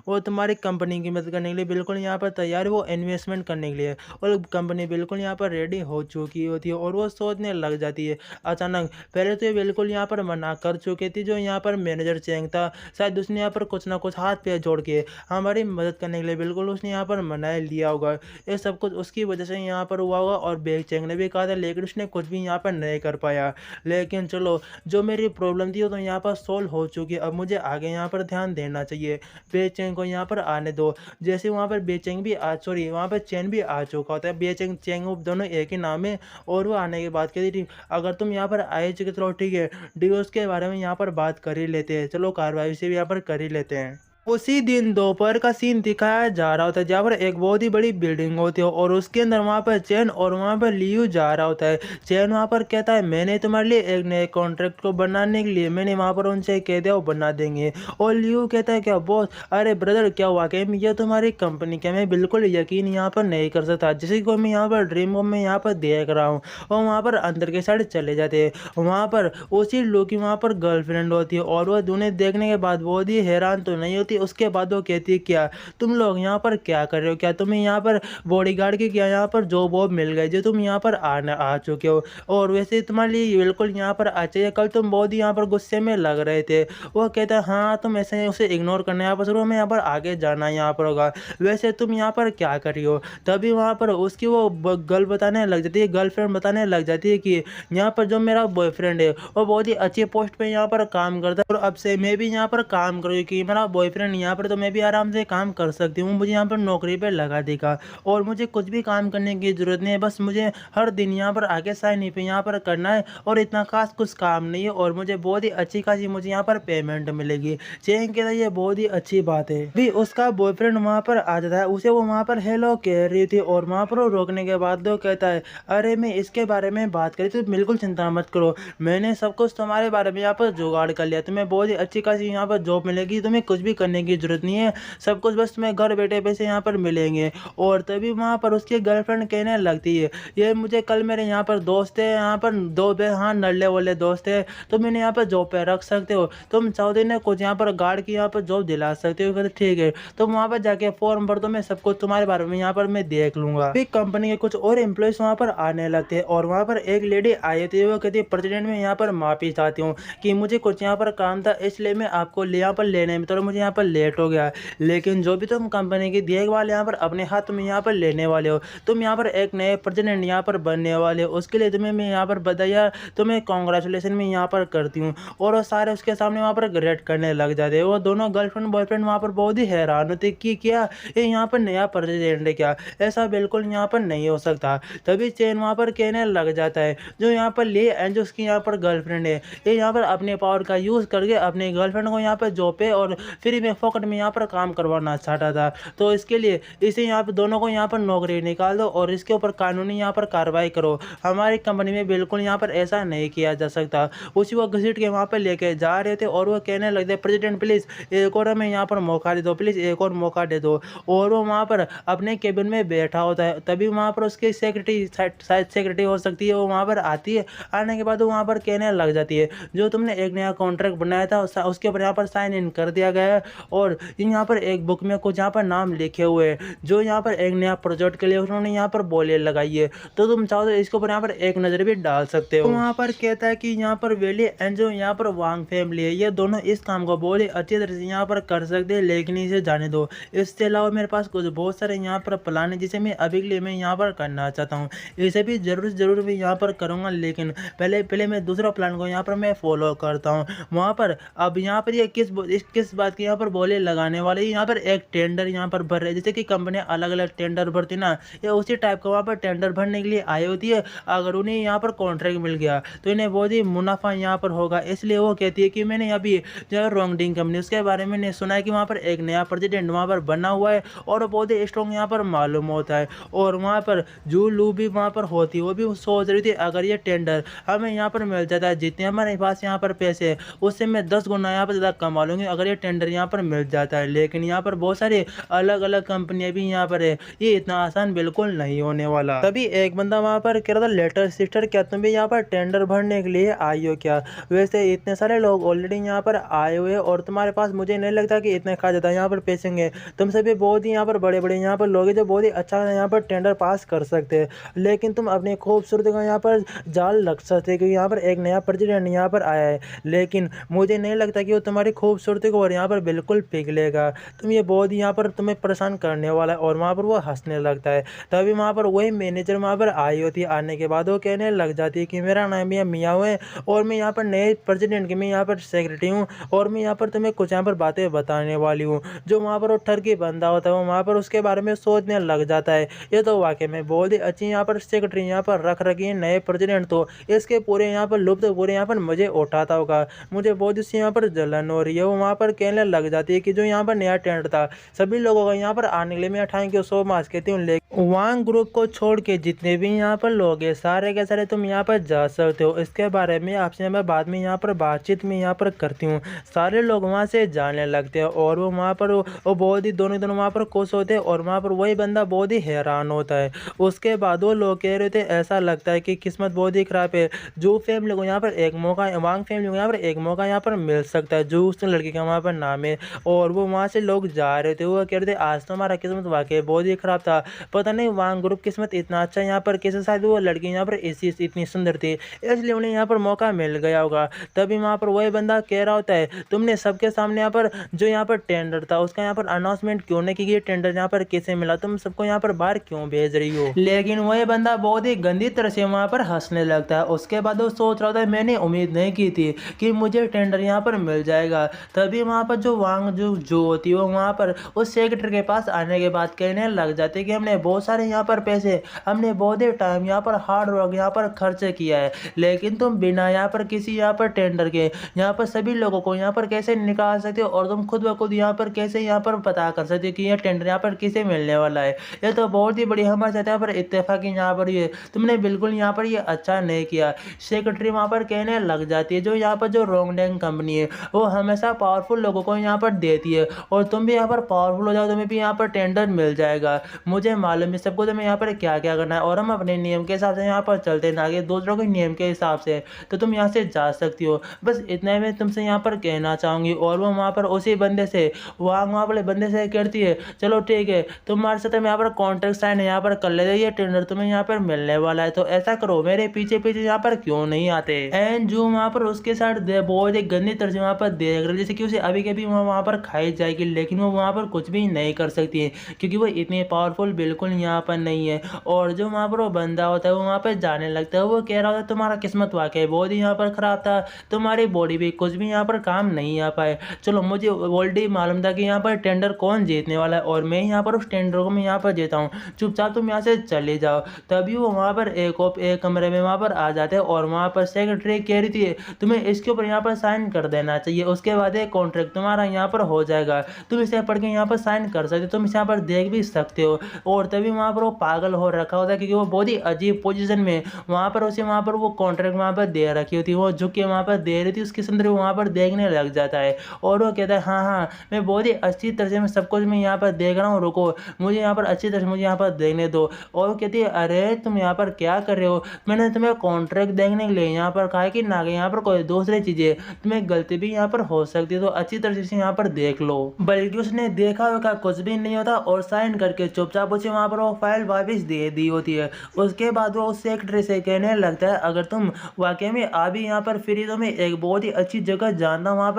[SPEAKER 1] वो तुम्हारी कंपनी की मदद करने के लिए बिल्कुल यहाँ पर तैयार है, वो इन्वेस्टमेंट करने के लिए, और कंपनी बिल्कुल यहाँ पर रेडी हो चुकी होती है। और वो सोचने लग जाती है अचानक, पहले तो ये बिल्कुल यहाँ पर मना कर चुकी थी, जो यहाँ पर मैनेजर चेंग था, शायद उसने यहाँ पर कुछ ना कुछ हाथ पैर जोड़ के हमारी मदद करने के लिए बिल्कुल उसने यहाँ पर मना लिया होगा, ये सब कुछ उसकी वजह से यहाँ पर हुआ होगा। और बेग चेंग ने भी कहा था, लेकिन उसने कुछ भी यहाँ पर नहीं कर पाया। लेकिन चलो, जो मेरी प्रॉब्लम थी वो तो यहाँ पर सोल्व हो चुकी है, अब मुझे आगे यहाँ पर ध्यान देना चाहिए, बेचैन को यहाँ पर आने दो। जैसे वहाँ पर बेचैन भी आ सॉरी वहाँ पर चैन भी आ चुका होता है, बेचैन चैंग दोनों एक ही नाम है। और वो आने के बाद कहती थी अगर तुम यहाँ पर आए चुके चलो ठीक है, डिवोर्स के बारे में यहाँ पर बात कर ही लेते हैं, चलो कार्रवाई से भी यहाँ पर कर ही लेते हैं। उसी दिन दोपहर का सीन दिखाया जा रहा होता है, जहाँ पर एक बहुत ही बड़ी बिल्डिंग होती है, और उसके अंदर वहाँ पर चैन और वहाँ पर लियू जा रहा होता है। चैन वहाँ पर कहता है मैंने तुम्हारे लिए एक नए कॉन्ट्रैक्ट को बनाने के लिए मैंने वहाँ पर उनसे कह दिया वो बना देंगे। और लियू कहता है क्या बॉस, अरे ब्रदर क्या हुआ, क्या ये तुम्हारी कंपनी, क्या मैं बिल्कुल यकीन यहाँ पर नहीं कर सकता, जिसे को मैं यहाँ पर ड्रीम में यहाँ पर देख रहा हूँ। और वहाँ पर अंदर के साइड चले जाते हैं, वहाँ पर उसी लोग की वहाँ पर गर्लफ्रेंड होती है, और वह उन्हें देखने के बाद बहुत ही हैरान तो नहीं होती। उसके बाद वो कहती है क्या तुम लोग यहाँ पर क्या कर रहे हो, क्या तुम्हें यहाँ पर बॉडीगार्ड की क्या यहाँ पर जॉब वॉब मिल गई जो तुम यहाँ पर आ चुके हो, और वैसे तुम्हारे लिए बिल्कुल यहाँ पर आ चाहिए, कल तुम बहुत ही यहाँ पर गुस्से में लग रहे थे। वो कहता है हाँ तुम ऐसे उसे इग्नोर करना यहाँ पर शुरू में, यहाँ पर आगे जाना यहाँ पर होगा, वैसे तुम यहाँ पर क्या कर रही हो। तभी वहाँ पर उसकी वो गर्ल बताने लग जाती है, गर्लफ्रेंड बताने लग जाती है कि यहाँ पर जो मेरा बॉयफ्रेंड है वो बहुत ही अच्छी पोस्ट पे यहाँ पर काम करता है, और अब से मैं भी यहाँ पर काम करूँ कि मेरा बॉयफ्रेंड यहाँ पर, तो मैं भी आराम से काम कर सकती हूँ, मुझे यहाँ पर नौकरी पे लगा देगा और मुझे कुछ भी काम करने की ज़रूरत नहीं है, बस मुझे हर दिन यहाँ पर आगे साइन पे यहाँ पर करना है, और इतना खास कुछ काम नहीं है, और मुझे बहुत ही अच्छी खासी मुझे यहाँ पर पेमेंट मिलेगी। चेंग कहता है ये बहुत ही अच्छी बात है। भी उसका बॉयफ्रेंड वहाँ पर आ जाता है, उसे वो वहाँ पर हेलो कह रही थी, और वहाँ पर रोकने के बाद वो कहता है अरे मैं इसके बारे में बात करी तो बिल्कुल चिंता मत करो, मैंने सब कुछ तुम्हारे बारे में यहाँ पर जुगाड़ कर लिया, तुम्हें बहुत ही अच्छी खासी यहाँ पर जॉब मिलेगी, तुम्हें कुछ भी करने की जरूरत नहीं है, सब कुछ बस तुम्हें घर बैठे पैसे यहाँ पर मिलेंगे। और तभी वहाँ पर उसकी गर्लफ्रेंड कहने लगती है ये मुझे कल मेरे यहाँ पर दोस्त है, यहाँ पर दो हाँ नल्ले वाले दोस्त है, तो मैंने यहाँ पर जॉब पे रख सकते हो, तुम चाहो ने कुछ यहाँ पर गार्ड की यहाँ पर जॉब दिला सकते हो। कहते ठीक है तुम वहाँ पर जाके फॉर्म भर दो, मैं सब कुछ तुम्हारे बारे में यहाँ पर मैं देख लूंगा। फिर कंपनी के कुछ और एम्प्लॉयज वहाँ पर आने लगते हैं, और वहाँ पर एक लेडी आई थी, वो कहती है प्रेसिडेंट मैं यहाँ पर माफी चाहती हूँ कि मुझे कुछ यहाँ पर काम था, इसलिए मैं आपको यहाँ पर लेने में थोड़ा मुझे यहाँ पर लेट हो गया, लेकिन जो भी तुम कंपनी की देखभाल यहाँ पर अपने हाथ में यहाँ पर लेने वाले हो, तुम यहाँ पर एक नए प्रेसिडेंट यहाँ पर बनने वाले हो, उसके लिए तुम्हें मैं यहाँ पर बधाई, तुम्हें कॉन्ग्रेचुलेसन मैं यहाँ पर करती हूँ। और वो सारे उसके सामने वहाँ पर ग्रेट करने लग जाते हैं। वो दोनों गर्लफ्रेंड बॉयफ्रेंड वहाँ पर बहुत ही हैरान होते कि क्या ये यहाँ पर नया प्रेसिडेंट है क्या, ऐसा बिल्कुल यहाँ पर नहीं हो सकता। तभी चेन वहाँ पर कहने लग जाता है जो यहाँ पर ले एंड जो उसकी यहाँ पर गर्लफ्रेंड है, ये यहाँ पर अपने पावर का यूज़ करके अपने गर्लफ्रेंड को यहाँ पर जॉब पे और फ्री में फोकट में यहाँ पर काम करवाना चाहता था। तो इसके लिए इसे यहाँ पर दोनों को यहाँ पर नौकरी निकाल दो और इसके ऊपर कानूनी यहाँ पर कार्रवाई करो। हमारी कंपनी में बिल्कुल यहाँ पर ऐसा नहीं किया जा सकता। उसी वो घसीट के वहाँ पर लेके जा रहे थे और वो कहने लगे, प्रेसिडेंट प्लीज़ एक और हमें यहाँ पर मौका दे दो, प्लीज़ एक और मौका दे दो। और वो वहाँ पर अपने केबिन में बैठा होता है, तभी वहाँ पर उसकी सेक्रेटरी, शायद सेक्रेटरी हो सकती है, वो वहाँ पर आती है। आने के बाद वो वहाँ पर कहने लग जाती है, जो तुमने एक नया कॉन्ट्रैक्ट बनाया था उसके ऊपर यहाँ पर साइन इन कर दिया गया है और यहाँ पर एक बुक में कुछ यहाँ पर नाम लिखे हुए हैं जो यहाँ पर एक नया प्रोजेक्ट के लिए उन्होंने यहाँ पर बोले लगाई है, तो तुम चाहो तो इसके ऊपर यहाँ पर एक नज़र भी डाल सकते हो। तो वहाँ पर कहता है कि यहाँ पर वेली एंड जो यहाँ पर वांग फैमिली है, ये दोनों इस काम को बहुत ही अच्छी तरह से यहाँ पर कर सकते हैं, लेकिन इसे जाने दो। इसके अलावा मेरे पास कुछ बहुत सारे यहाँ पर प्लान है जिसे मैं अभी के लिए मैं यहाँ पर करना चाहता हूँ। इसे भी ज़रूर मैं यहाँ पर करूँगा, लेकिन पहले मैं दूसरा प्लान को यहाँ पर मैं फॉलो करता हूँ। वहाँ पर अब यहाँ पर ये किस बात की यहाँ पर बोले लगाने वाले, यहाँ पर एक टेंडर यहाँ पर भर रहे, जैसे कि कंपनियाँ अलग अलग टेंडर भरती ना, ये उसी टाइप का वहाँ पर टेंडर भरने के लिए आई होती है। अगर उन्हें यहाँ पर कॉन्ट्रैक्ट मिल गया तो इन्हें बहुत ही मुनाफा यहाँ पर होगा, इसलिए वो कहती है कि मैंने अभी जो रोंगडिंग कंपनी उसके बारे में सुना है कि वहाँ पर एक नया प्रेसिडेंट वहाँ पर बना हुआ है और बहुत ही स्ट्रॉन्ग यहाँ पर मालूम होता है। और वहाँ पर जू लू भी वहाँ पर होती है, वो भी सोच रही थी अगर ये टेंडर हमें यहाँ पर मिल जाता है, जितने हमारे पास यहाँ पर पैसे है उससे मैं 10 गुना यहाँ पर ज़्यादा कमा लूँगी अगर ये टेंडर यहाँ पर मिल जाता है। लेकिन यहाँ पर बहुत सारी अलग अलग कंपनियाँ भी यहाँ पर है, ये इतना आसान बिल्कुल नहीं होने वाला। तभी एक बंदा वहाँ पर कह रहा था, लेटर सिस्टर क्या तुम भी यहाँ पर टेंडर भरने के लिए आई हो क्या? वैसे इतने सारे लोग ऑलरेडी यहाँ पर आए हुए और तुम्हारे पास मुझे नहीं लगता कि इतने खा जाता यहाँ पर पैसे होंगे। तुम सभी बहुत ही यहाँ पर बड़े बड़े यहाँ पर लोग हैं जो बहुत ही अच्छा यहाँ पर टेंडर पास कर सकते हैं, लेकिन तुम अपनी खूबसूरती का यहाँ पर जाल लग सकते क्योंकि यहाँ पर एक नया प्रेसिडेंट यहाँ पर आया है, लेकिन मुझे नहीं लगता कि वो तुम्हारी खूबसूरती को और यहाँ पर बिल्कुल पिघलेगा। तुम ये बहुत ही यहाँ पर तुम्हें परेशान करने वाला है। और वहाँ पर वो हंसने लगता है। तभी वहाँ पर वही मैनेजर वहाँ पर आई होती है। आने के बाद वो कहने लग जाती है कि मेरा नाम यहाँ मियाँ है और मैं यहाँ पर नए प्रेसिडेंट की मैं यहाँ पर सेक्रेटरी हूँ और मैं यहाँ पर तुम्हें कुछ यहाँ पर बातें बताने वाली हूँ। जो वहाँ पर वो ठरकी बंदा होता है वो वहाँ पर उसके बारे में सोचने लग जाता है, ये तो वाकई में बहुत ही अच्छी यहाँ पर सेक्रेटरी यहाँ पर रख रखी है नए प्रेसिडेंट, तो इसके पूरे यहाँ पर लुप्त पूरे यहाँ पर मुझे उठाता होगा, मुझे बहुत इससे यहाँ पर जलन हो रही है। वो वहाँ पर कहने लग जाती है कि जो यहाँ पर नया टेंट था सभी लोगों का यहाँ पर आने के लिए मैं थैंक यू सो मच कहती हूँ, लेकिन वांग ग्रुप को छोड़ के जितने भी यहाँ पर लोग हैं सारे के सारे तुम यहाँ पर जा सकते हो। इसके बारे में आपसे मैं बाद में यहाँ पर बातचीत में यहाँ पर करती हूँ। सारे लोग वहाँ से जाने लगते हैं और वो वहाँ पर वो बहुत ही दोनों वहाँ पर खुश होते हैं और वहाँ पर वही बंदा बहुत ही हैरान होता है। उसके बाद वो लोग कह रहे थे ऐसा लगता है कि किस्मत बहुत ही खराब है, जो फैमिली को यहाँ पर एक मौका, वांग फैमिली को यहाँ पर एक मौका यहाँ पर मिल सकता है, जो उस लड़की का वहाँ पर नाम है। और वो वहाँ से लोग जा रहे थे, वो कह रहे थे आज तो हमारा किस्मत वाकई बहुत ही खराब था, पता नहीं वांग ग्रुप किस्मत इतना अच्छा यहाँ पर कैसे, शायद वो लड़की यहाँ पर इतनी सुंदर थी इसलिए उन्हें यहाँ पर मौका मिल गया होगा। तभी वहाँ पर वही बंदा कह रहा होता है तुमने सबके सामने यहाँ पर जो यहाँ पर टेंडर था उसका यहाँ पर अनाउंसमेंट क्यों नहीं की, ये टेंडर यहाँ पर कैसे मिला, तुम सबको यहाँ पर बाहर क्यों भेज रही हो। लेकिन वही बंदा बहुत ही गंदी तरह से वहाँ पर हंसने लगता है। उसके बाद वो सोच रहा था मैंने उम्मीद नहीं की थी कि मुझे टेंडर यहाँ पर मिल जाएगा। तभी वहाँ पर जो वांग जो होती है वो वहाँ पर उस सेक्रेटरी के पास आने के बाद कहने लग जाते कि हमने बहुत सारे यहाँ पर पैसे, हमने बहुत ही टाइम यहाँ पर हार्ड वर्क यहाँ पर खर्च किया है, लेकिन तुम बिना यहाँ पर किसी यहाँ पर टेंडर के यहाँ पर सभी लोगों को यहाँ पर कैसे निकाल सकते हो और तुम खुद ब खुद यहाँ पर कैसे यहाँ पर पता कर सकते हो कि यह टेंडर यहाँ पर किसे मिलने वाला है। ये तो बहुत ही बड़ी हमारे साथ यहाँ पर इत्तेफाक यहाँ पर ये तुमने बिल्कुल यहाँ पर ये अच्छा नहीं किया। सेक्रेटरी वहाँ पर कहने लग जाती है जो यहाँ पर जो रोंगडेंग कंपनी है वो हमेशा पावरफुल लोगों को यहाँ पर देती है और तुम भी यहाँ पर पावरफुल हो जाओ, तुम्हें भी यहाँ पर टेंडर मिल जाएगा। मुझे मालूम है सबको तुम्हें यहाँ पर क्या क्या करना है और हम अपने नियम के हिसाब से यहाँ पर चलते हैं, आगे दूसरों के नियम के हिसाब से, तो तुम यहाँ से जा सकती हो। बस इतना ही मैं तुमसे यहाँ पर कहना चाहूँगी। और वो वहाँ पर उसी बंदे से वहाँ वाले बंदे से कहती है चलो ठीक है तुम्हारे साथ हम यहाँ पर कॉन्ट्रैक्ट साइन यहाँ पर कर लेते, ये टेंडर तुम्हें यहाँ पर मिलने वाला है, तो ऐसा करो मेरे पीछे पीछे यहाँ पर क्यों नहीं आते। एंड जो वहाँ पर उसके साथ बहुत एक गंदी तरह से वहाँ पर देख रहे जैसे कि उसे अभी के भी वहाँ पर खाई जाएगी, लेकिन वो वहाँ पर कुछ भी नहीं कर सकती है क्योंकि वो इतनी पावरफुल बिल्कुल यहाँ पर नहीं है। और जो वहाँ पर वो बंदा होता है वो वहाँ पर जाने लगता है, वो कह रहा होता है तुम्हारा किस्मत वाकई बहुत ही यहाँ पर खराब था, तुम्हारी बॉडी भी कुछ भी यहाँ पर काम नहीं आ पाए। चलो मुझे ऑलरेडी मालूम था कि यहाँ पर टेंडर कौन जीतने वाला है और मैं यहाँ पर उस टेंडर को मैं यहाँ पर जीता हूँ, चुपचाप तुम यहाँ से चले जाओ। तभी वो वहाँ पर एक कमरे में वहाँ पर आ जाते हैं और वहाँ पर सेक्रेटरी कह रही थी तुम्हें इसके ऊपर यहाँ पर साइन कर देना चाहिए, उसके बाद एक कॉन्ट्रैक्ट तुम्हारा यहाँ पर हो जाएगा, तुम इसे पढ़ के यहाँ पर साइन कर सकते हो, तुम इसे यहाँ पर देख भी सकते हो। और तभी वहाँ पर वो पागल हो रखा होता है, क्योंकि वो बहुत ही अजीब पोजीशन में वहाँ पर उसे वहाँ पर वो कॉन्ट्रैक्ट वहाँ पर दे रखी होती है, वो झुक के वहाँ पर दे रही थी, उसके अंदर वहाँ पर देखने लग जाता है। और वो कहता है हाँ हाँ, मैं बहुत ही अच्छी तरह से मैं सब कुछ मैं यहाँ पर देख रहा हूँ, रुको मुझे यहाँ पर अच्छी तरह से मुझे यहाँ पर देखने दो। और वो कहती है अरे तुम यहाँ पर क्या कर रहे हो, मैंने तुम्हें कॉन्ट्रैक्ट देखने के लिए यहाँ पर कहा कि ना यहाँ पर कोई दूसरी चीज़ें, तुम्हें गलती भी यहाँ पर हो सकती है, तो अच्छी तरह से यहाँ पर देख लो। बल्कि उसने देखा होगा कुछ भी नहीं होता और साइन करके चुपचाप उसे वहाँ पर वो फाइल वापस दे दी होती है। उसके बाद वो उस सेक्रेटरी से कहने लगता है अगर तुम वाकई में अभी यहाँ पर फ्री, तो मैं एक बहुत ही अच्छी जगह जानता हूँ, वहाँ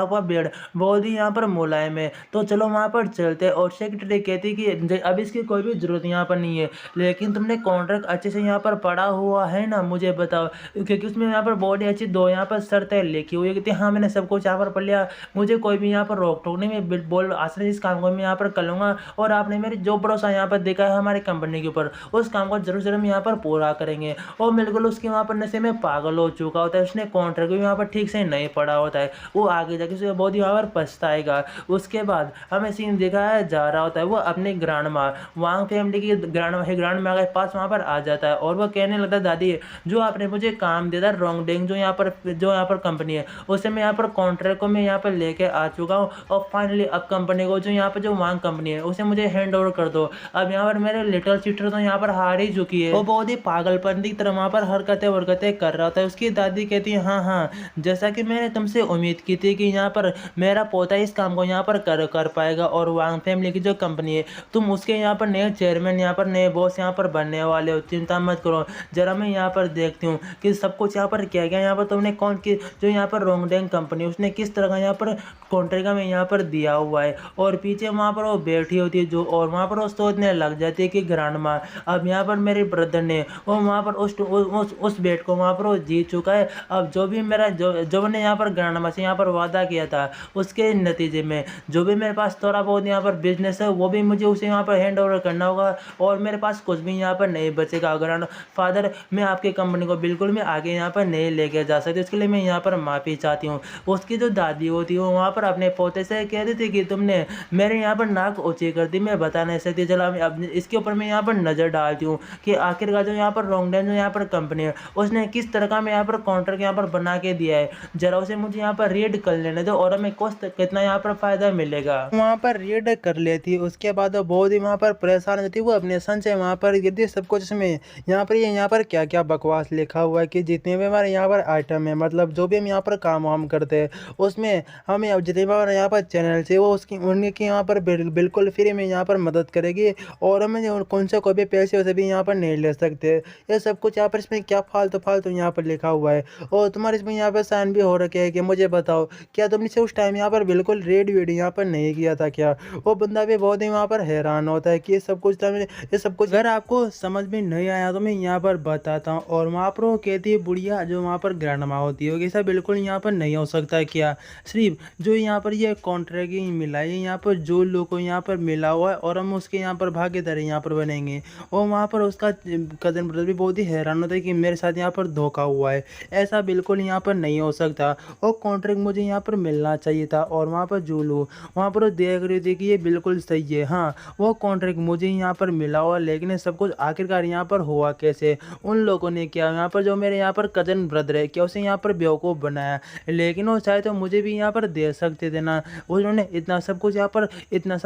[SPEAKER 1] पर बेड बहुत ही यहाँ पर मुलायम है, तो चलो वहाँ पर चलते हैं। और सेक्रेटरी कहती कि अब इसकी कोई भी जरूरत यहाँ पर नहीं है, लेकिन तुमने कॉन्ट्रैक्ट अच्छे से यहाँ पर पढ़ा हुआ है ना, मुझे बताओ, क्योंकि उसमें यहाँ पर बहुत ही अच्छी दो यहाँ पर शर्तें लिखी हुई है। कहती हाँ मैंने सब कुछ यहाँ पर पढ़ लिया, मुझे कोई भी यहाँ पर रोक टोक नहीं, मैं बोल आसानी से इस काम को मैं यहाँ पर कर लूँगा, और आपने मेरी जो भरोसा यहाँ पर देखा है हमारी कंपनी के ऊपर, उस काम को जरूर जरूर हम यहाँ पर पूरा करेंगे। और बिल्कुल उसके वहाँ पर नशे में पागल हो चुका होता है, उसने कॉन्ट्रैक्ट भी यहाँ पर ठीक से नहीं पढ़ा होता है, वो आगे जाके उसे बहुत ही यहाँ पर पछताएगा। उसके बाद हमें सीन दिखाया जा रहा होता है, वो अपने ग्रांड माँ वांग फैमिली की ग्रांड माँ के पास वहाँ पर आ जाता है, और वो कहने लगता है दादी जो आपने मुझे काम दिया था रोंगडेंग जो यहाँ पर कंपनी है, उसे मैं यहाँ पर कॉन्ट्रैक्ट को मैं यहाँ पर लेके आ चुका हूँ, और फाइनली अब कंपनी को जो यहाँ पर जो वांग कंपनी है उसे मुझे हैंड ओवर कर दो। अब यहाँ पर मेरे लिटिल सिस्टर तो यहाँ पर हार ही चुकी है। वो बहुत ही पागलपन की तरह वहाँ पर हरकतें कर रहा था। उसकी दादी कहती है हाँ हाँ, जैसा कि मैंने तुमसे उम्मीद की थी कि यहाँ पर मेरा पोता इस काम को यहाँ पर कर पाएगा, और वांग फैमिली की जो कंपनी है तुम उसके यहाँ पर नए चेयरमैन यहाँ पर नए बॉस यहाँ पर बनने वाले हो, चिंता मत करो, जरा मैं यहाँ पर देखती हूँ कि सब कुछ यहाँ पर क्या गया, यहाँ पर तुमने कौन की जो यहाँ पर रोंगडेंग कंपनी उसने किस तरह का यहाँ पर कॉन्ट्रैक्ट में यहाँ पर दिया हुआ है। और पीछे वहाँ पर वो बैठी होती है जो, और वहाँ पर वो सोचने लग जाती है कि ग्रांड माँ अब यहाँ पर मेरे ब्रदर ने वो वहाँ पर उस बेट को वहाँ पर वो जीत चुका है, अब जो भी मेरा जो मैंने यहाँ पर ग्रांड माँ से यहाँ पर वादा किया था उसके नतीजे में जो भी मेरे पास थोड़ा बहुत यहाँ पर बिजनेस है वो भी मुझे उसे यहाँ पर हैंड ओवर करना होगा, और मेरे पास कुछ भी यहाँ पर नहीं बचेगा। ग्रांड फादर मैं आपकी कंपनी को बिल्कुल मैं आगे यहाँ पर नहीं लेके जा सकती, उसके लिए मैं यहाँ पर माफ़ी चाहती हूँ। उसकी जो दादी होती है वो वहाँ पर अपने पोते से कह रही थी कि तुमने मेरे यहाँ पर नाक ऊँची कर दी, मैं बता नहीं सकती, चलो अब इसके ऊपर मैं यहाँ पर नज़र डालती हूँ कि आखिरकार जो यहाँ पर रोंगडेन जो यहाँ पर कंपनी है उसने किस तरह का मैं यहाँ पर कॉन्ट्रैक्ट यहाँ पर बना के दिया है, जरा उसे मुझे यहाँ पर रीड कर लेने दो और हमें कितना यहाँ पर फायदा मिलेगा। वहाँ पर रीड कर लेती, उसके बाद वो बहुत ही वहाँ पर परेशान होती, वो अपने सन से वहाँ पर गिरती सब कुछ इसमें यहाँ पर क्या क्या बकवास लिखा हुआ है कि जितने भी हमारे यहाँ पर आइटम है, मतलब जो भी हम यहाँ पर काम वाम करते हैं उसमें हमें अब जितने भी हमारे यहाँ पर चैनल से वो उसकी उनकी यहाँ पर बिल्कुल फ्री में यहाँ पर मदद करेगी, और हमें कौन से कोई भी पैसे वैसे भी यहाँ पर नहीं ले सकते। ये सब कुछ यहाँ पर इसमें क्या फालतू यहाँ पर लिखा हुआ है, और तुम्हारे इसमें यहाँ पर साइन भी हो रखे है कि मुझे बताओ क्या तुमने से उस टाइम यहाँ पर बिल्कुल रेड वेड यहाँ पर नहीं किया था क्या। वो बंदा भी बहुत ही वहाँ पर हैरान होता है कि ये सब कुछ अगर आपको समझ में नहीं आया तो मैं यहाँ पर बताता हूँ। और वहाँ पर वो कहती है बुढ़िया जो वहाँ पर ग्रैंड माँ होती है, ऐसा बिल्कुल यहाँ पर नहीं हो सकता है क्या, सिर्फ जो यहाँ पर ये कॉन्ट्रैक्ट मिला है यहाँ पर जो लोग को यहाँ पर मिला हुआ है और हम उसके यहाँ पर भागीदार यहाँ पर बनेंगे। और वहाँ पर उसका कजन ब्रदर भी बहुत ही हैरान होता है कि मेरे साथ यहाँ पर धोखा हुआ है, ऐसा बिल्कुल यहाँ पर नहीं हो सकता, और कॉन्ट्रैक्ट मुझे यहाँ पर मिलना चाहिए था। और वहाँ पर जूलू वहाँ पर देख रही थी कि ये बिल्कुल सही है, हाँ वो कॉन्ट्रैक्ट मुझे यहाँ पर मिला हुआ, लेकिन सब कुछ आखिरकार यहाँ पर हुआ कैसे, उन लोगों ने क्या यहाँ पर जो मेरे यहाँ पर कजन ब्रदर है क्या उसे यहाँ पर बेवकूफ़ बनाया, लेकिन वो चाहे तो मुझे भी यहाँ पर दे सकते थे ना, उन्होंने इतना सब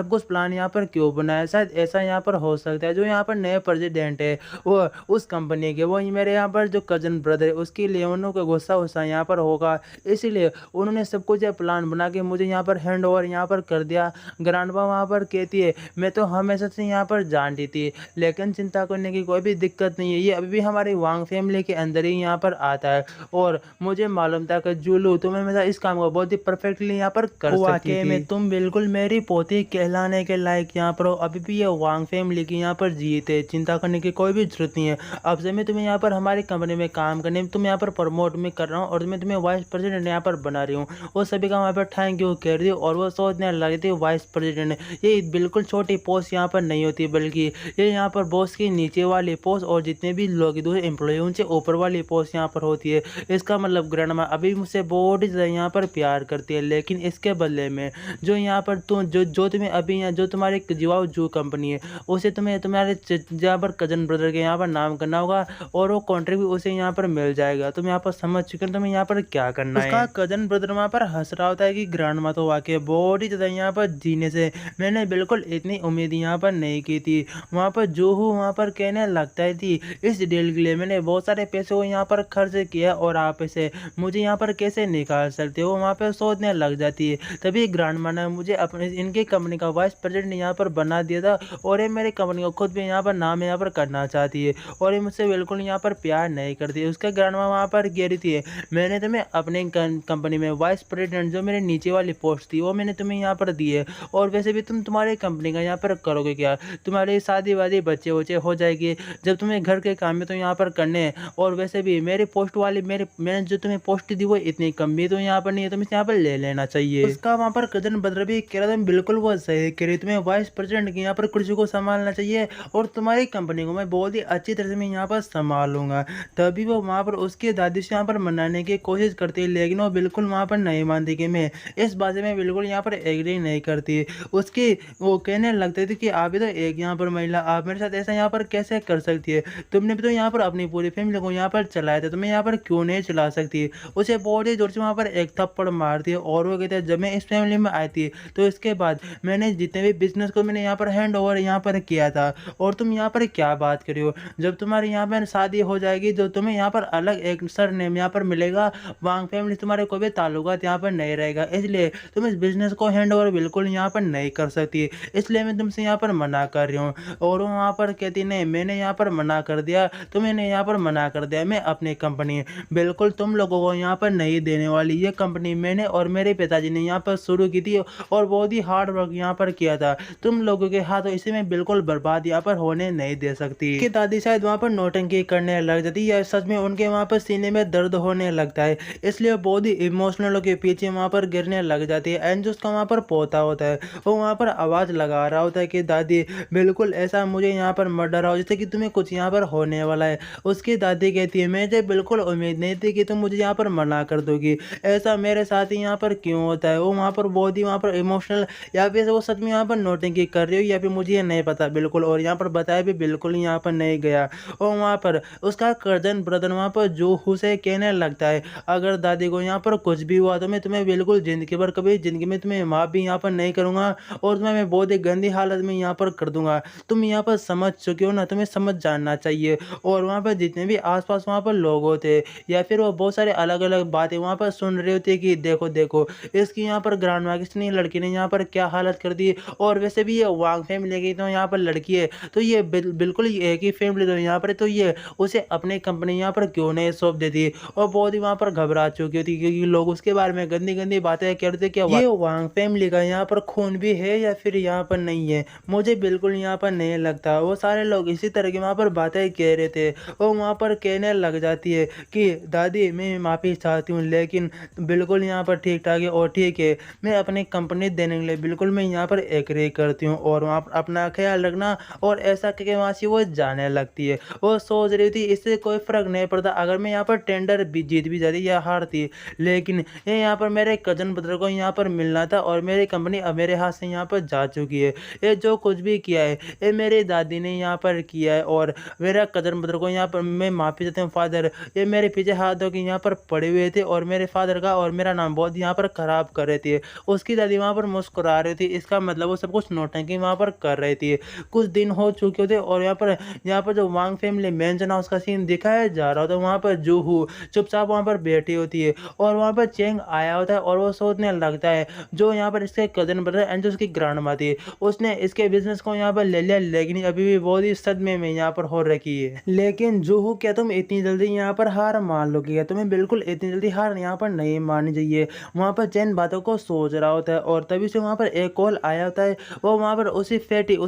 [SPEAKER 1] कुछ प्लान यहाँ पर क्यों बनाया। शायद ऐसा यहाँ पर हो सकता है जो यहाँ पर नए प्रेसिडेंट है वो उस कंपनी के वो मेरे यहाँ पर जो कजन ब्रदर है उसके लिए उन्होंने गुस्सा यहाँ पर होगा, इसीलिए उन्होंने सब कुछ प्लान बना के मुझे यहाँ पर हैंड ओवर यहाँ पर कर दिया। ग्रांडमा वहाँ पर कहती है मैं तो हमेशा से यहाँ पर जानती थी, लेकिन चिंता करने की कोई भी दिक्कत नहीं है, ये अभी भी हमारी वांग फैमिली के अंदर ही यहाँ पर आता है, और मुझे मालूम था कि जूलू तुम हमेशा इस काम को बहुत ही परफेक्टली यहाँ पर कर सकती थी। में तुम बिल्कुल मेरी पोती कहलाने के लायक यहाँ पर हो, अभी भी ये वांग फैमिली की यहाँ पर जीत है, चिंता करने की कोई भी जरूरत नहीं है। अब से मैं तुम्हें यहाँ पर हमारी कंपनी में काम करने में तुम्हें यहाँ पर प्रमोट में कर रहा हूँ, और मैं तुम्हें वाइस प्रेसिडेंट यहाँ पर बना रही हूँ। वो सभी का वहाँ पर थैंक यू कह रही हूँ, और वो सोचने लगी थी वाइस प्रेसिडेंट ये बिल्कुल छोटी पोस्ट यहाँ पर नहीं होती, बल्कि ये यहाँ पर बॉस की नीचे वाली पोस्ट और जितने भी लोग दूसरे एम्प्लॉय उनसे ऊपर वाली पोस्ट यहाँ पर होती है। इसका मतलब ग्रैंडमा अभी मुझसे बहुत ही ज़्यादा यहाँ पर प्यार करती है, लेकिन इस इसके बदले में जो यहाँ पर तुम जो तुम्हें अभी यहाँ जो तुम्हारी जिवाओ जू कंपनी है उसे तुम्हें तुम्हारे यहाँ पर कजन ब्रदर के यहाँ पर नाम करना होगा और वो कॉन्ट्रैक्ट भी उसे यहाँ पर मिल जाएगा। तुम यहाँ पर समझ चुके हो तुम्हें यहाँ पर क्या करना है। उसका कजन ब्रदर वहाँ पर हंस रहा होता है कि ग्रैंड माँ तो वाकई बहुत ही ज़्यादा यहाँ पर जीने से मैंने बिल्कुल इतनी उम्मीद यहाँ पर नहीं की थी। वहाँ पर जोहू वहाँ पर कहने लगता है थी इस डील के लिए मैंने बहुत सारे पैसे को यहाँ पर खर्च किया और आप इसे मुझे यहाँ पर कैसे निकाल सकते हो, वहाँ पर सोचने लग जाती है। तभी ग्रैंड माँ ने मुझे अपने इनकी कंपनी का वाइस प्रेसिडेंट यहाँ पर बना दिया था और ये मेरी कंपनी को खुद भी यहाँ पर नाम यहाँ पर करना चाहती है और ये मुझसे बिल्कुल यहाँ पर प्यार नहीं करती है। उसका ग्रैंड माँ वहाँ पर कह रही थी मैंने तुम्हें अपने कंपनी में वाइस प्रेसिडेंट जो मेरे नीचे वाली पोस्ट थी वो मैंने तुम्हें यहाँ पर दी है और वैसे भी तुम तुम्हारी कंपनी का यहाँ पर करोगे क्या, तुम्हारी शादी वादी बच्चे वच्चे हो जाएगी जब तुम्हें घर के काम में तो यहाँ पर करने हैं और वैसे भी मेरी पोस्ट वाली मैंने जो तुम्हें पोस्ट दी वो इतनी कम भी तो यहाँ पर नहीं है, तुम्हें यहाँ पर ले लेना चाहिए। उसका वहाँ पर कजन ब्रदर भी कह रहा था बिल्कुल वो सही कह रही, तुम्हें वाइस प्रेसिडेंट की यहाँ पर कुर्सी को संभालना चाहिए और तुम्हारी कंपनी को मैं बहुत ही अच्छी तरह से मैं यहाँ पर संभालूंगा। तभी वो वहाँ पर उसकी दादी से यहाँ पर मनाने की कोशिश करती है लेकिन वो बिल्कुल वहाँ पर नहीं मानती कि मैं इस बात से मैं बिल्कुल यहाँ पर एग्री नहीं करती। उसकी वो कहने लगते थे कि आप भी तो एक यहाँ पर महिला, आप मेरे साथ ऐसा यहाँ पर कैसे कर सकती है, तुमने भी तो यहाँ पर अपनी पूरी फैमिली को यहाँ पर चलाया था, तुम्हें यहाँ पर क्यों नहीं चला सकती। उसे बहुत ही जोर से वहाँ पर एक थप्पड़ मारती है और वो कहते हैं जब मैं इस फैमिली में आई थी तो इसके बाद मैंने जितने भी बिजनेस को मैंने यहाँ पर हैंड ओवर यहाँ पर किया था और तुम यहाँ पर क्या बात कर रही हो, जब तुम्हारी यहाँ पर शादी हो जाएगी तो तुम्हें यहाँ पर अलग एक सर नेम यहाँ पर मिलेगा, वांग फैमिली तुम्हारे कोई भी ताल्लुकात यहाँ पर नहीं रहेगा, इसलिए तुम इस बिजनेस को हैंड ओवर बिल्कुल यहाँ पर नहीं कर सकती, इसलिए मैं तुमसे यहाँ पर मना कर रही हूँ। और वो वहाँ पर कहती नहीं मैंने यहाँ पर मना कर दिया तो मैंने यहाँ पर मना कर दिया, मैं अपनी कंपनी बिल्कुल तुम लोगों को यहाँ पर नहीं देने वाली। ये कंपनी मैंने और मेरे पिताजी ने यहाँ पर शुरू की थी और बहुत ही हार्ड वर्क यहाँ पर किया था, तुम लोगों के हाथों इसे मैं बिल्कुल बर्बाद यहाँ पर होने नहीं दे सकती। कि दादी शायद वहाँ पर नौटंकी करने लग जाती या सच में उनके वहाँ पर सीने में दर्द होने लगता है, इसलिए बहुत ही इमोशनल के पीछे वहाँ पर गिरने लग जाती है। एंड जिसका वहाँ पर पोता होता है वो वहाँ पर आवाज़ लगा रहा होता है कि दादी बिल्कुल ऐसा मुझे यहाँ पर मत डराओ जैसे कि तुम्हें कुछ यहाँ पर होने वाला है। उसकी दादी कहती है मुझे बिल्कुल उम्मीद नहीं थी कि तुम मुझे यहाँ पर मना कर दोगी, ऐसा मेरे साथ ही यहाँ पर क्यों होता है। वो वहाँ पर बहुत ही वहाँ पर इमोशनल या फिर वो सच में यहाँ पर नोटिंग कर रही हो या फिर मुझे ये नहीं पता बिल्कुल, और यहाँ पर बताया भी बिल्कुल यहाँ पर नहीं गया। और वहाँ पर उसका कजन ब्रदर वहाँ पर जोहू से कहने लगता है अगर दादी को यहाँ पर कुछ भी हुआ तो मैं तुम्हें बिल्कुल जिंदगी भर कभी जिंदगी में तुम्हें माफ़ भी यहाँ पर नहीं करूँगा और तुम्हें मैं बहुत ही गंदी हालत में यहाँ पर कर दूंगा। तुम यहाँ पर समझ चुके हो ना, तुम्हें समझ जानना चाहिए। और वहाँ पर जितने भी आसपास वहाँ पर लोग होते या फिर वो बहुत सारे अलग अलग बातें वहाँ पर सुन रहे होते कि देखो देखो इसकी यहाँ पर ग्रैंड माँ किसने लड़की ने यहाँ पर क्या हालत कर दी, और वैसे भी ये वांग फैमिली की तो यहाँ पर लड़की है तो ये बिल्कुल ही एक ही फैमिली तो यहाँ पर, तो ये उसे अपनी कंपनी यहाँ पर क्यों नहीं सौंप देती। और बहुत ही वहाँ पर घबरा चुकी थी क्योंकि लोग उसके बारे में गंदी गंदी बातें करते कि ये वांग फैमिली का यहाँ पर खून भी है या फिर यहाँ पर नहीं है, मुझे बिल्कुल यहाँ पर नहीं लगता। वो सारे लोग इसी तरह की वहाँ पर बातें कह रहे थे। वो वहाँ पर कहने लग जाती है कि दादी मैं माफ़ी चाहती हूँ लेकिन बिल्कुल यहाँ पर ठीक ठाक है और ठीक है मैं अपनी कंपनी देने के लिए बिल्कुल मैं यहाँ पर एग्री करती हूँ और वहाँ पर अपना ख्याल रखना। और ऐसा करके वहाँ से वो जाने लगती है। वो सोच रही थी इससे कोई फ़र्क नहीं पड़ता अगर मैं यहाँ पर टेंडर भी जीत भी जाती या हारती, लेकिन ये यहाँ पर मेरे कजन ब्रदर को यहाँ पर मिलना था और मेरी कंपनी अब मेरे हाथ से यहाँ पर जा चुकी है। ये जो कुछ भी किया है ये मेरी दादी ने यहाँ पर किया है और मेरा कजन ब्रदर को यहाँ पर मैं माफ़ी चाहती हूँ फादर, ये मेरे पीछे हाथ धो के यहाँ पर पड़े हुए थे और मेरे फादर का और मेरा नाम बहुत यहाँ पर ख़राब कर रहे थे। उसकी दादी वहाँ पर मुस्कुरा रही थी, इसका मतलब वो सब कुछ नौटंकी वहाँ पर कर रही थी। कुछ दिन हो चुके थे और यहाँ पर जो वांग फैमिली मेंशन हाउस का सीन दिखाया जा रहा होता है। वहाँ पर जूहू चुपचाप वहाँ पर बैठी होती है और वहाँ पर चेंग आया होता है और वो सोचने लगता है जो यहाँ पर इसके कजन ब्रदर एंड जो उसकी ग्रैंड माँ थी उसने इसके बिजनेस को यहाँ पर ले लिया, लेकिन अभी भी बहुत ही सदमे में यहाँ पर हो रखी है। लेकिन जूहू क्या तुम इतनी जल्दी यहाँ पर हार मान लोगे क्या, तुम्हें बिल्कुल इतनी जल्दी हार यहाँ पर नहीं माननी चाहिए। वहाँ पर चैन बातों को सोच रहा होता है और तभी से वहाँ पर एक कॉल आया होता है। वो वहाँ पर उसी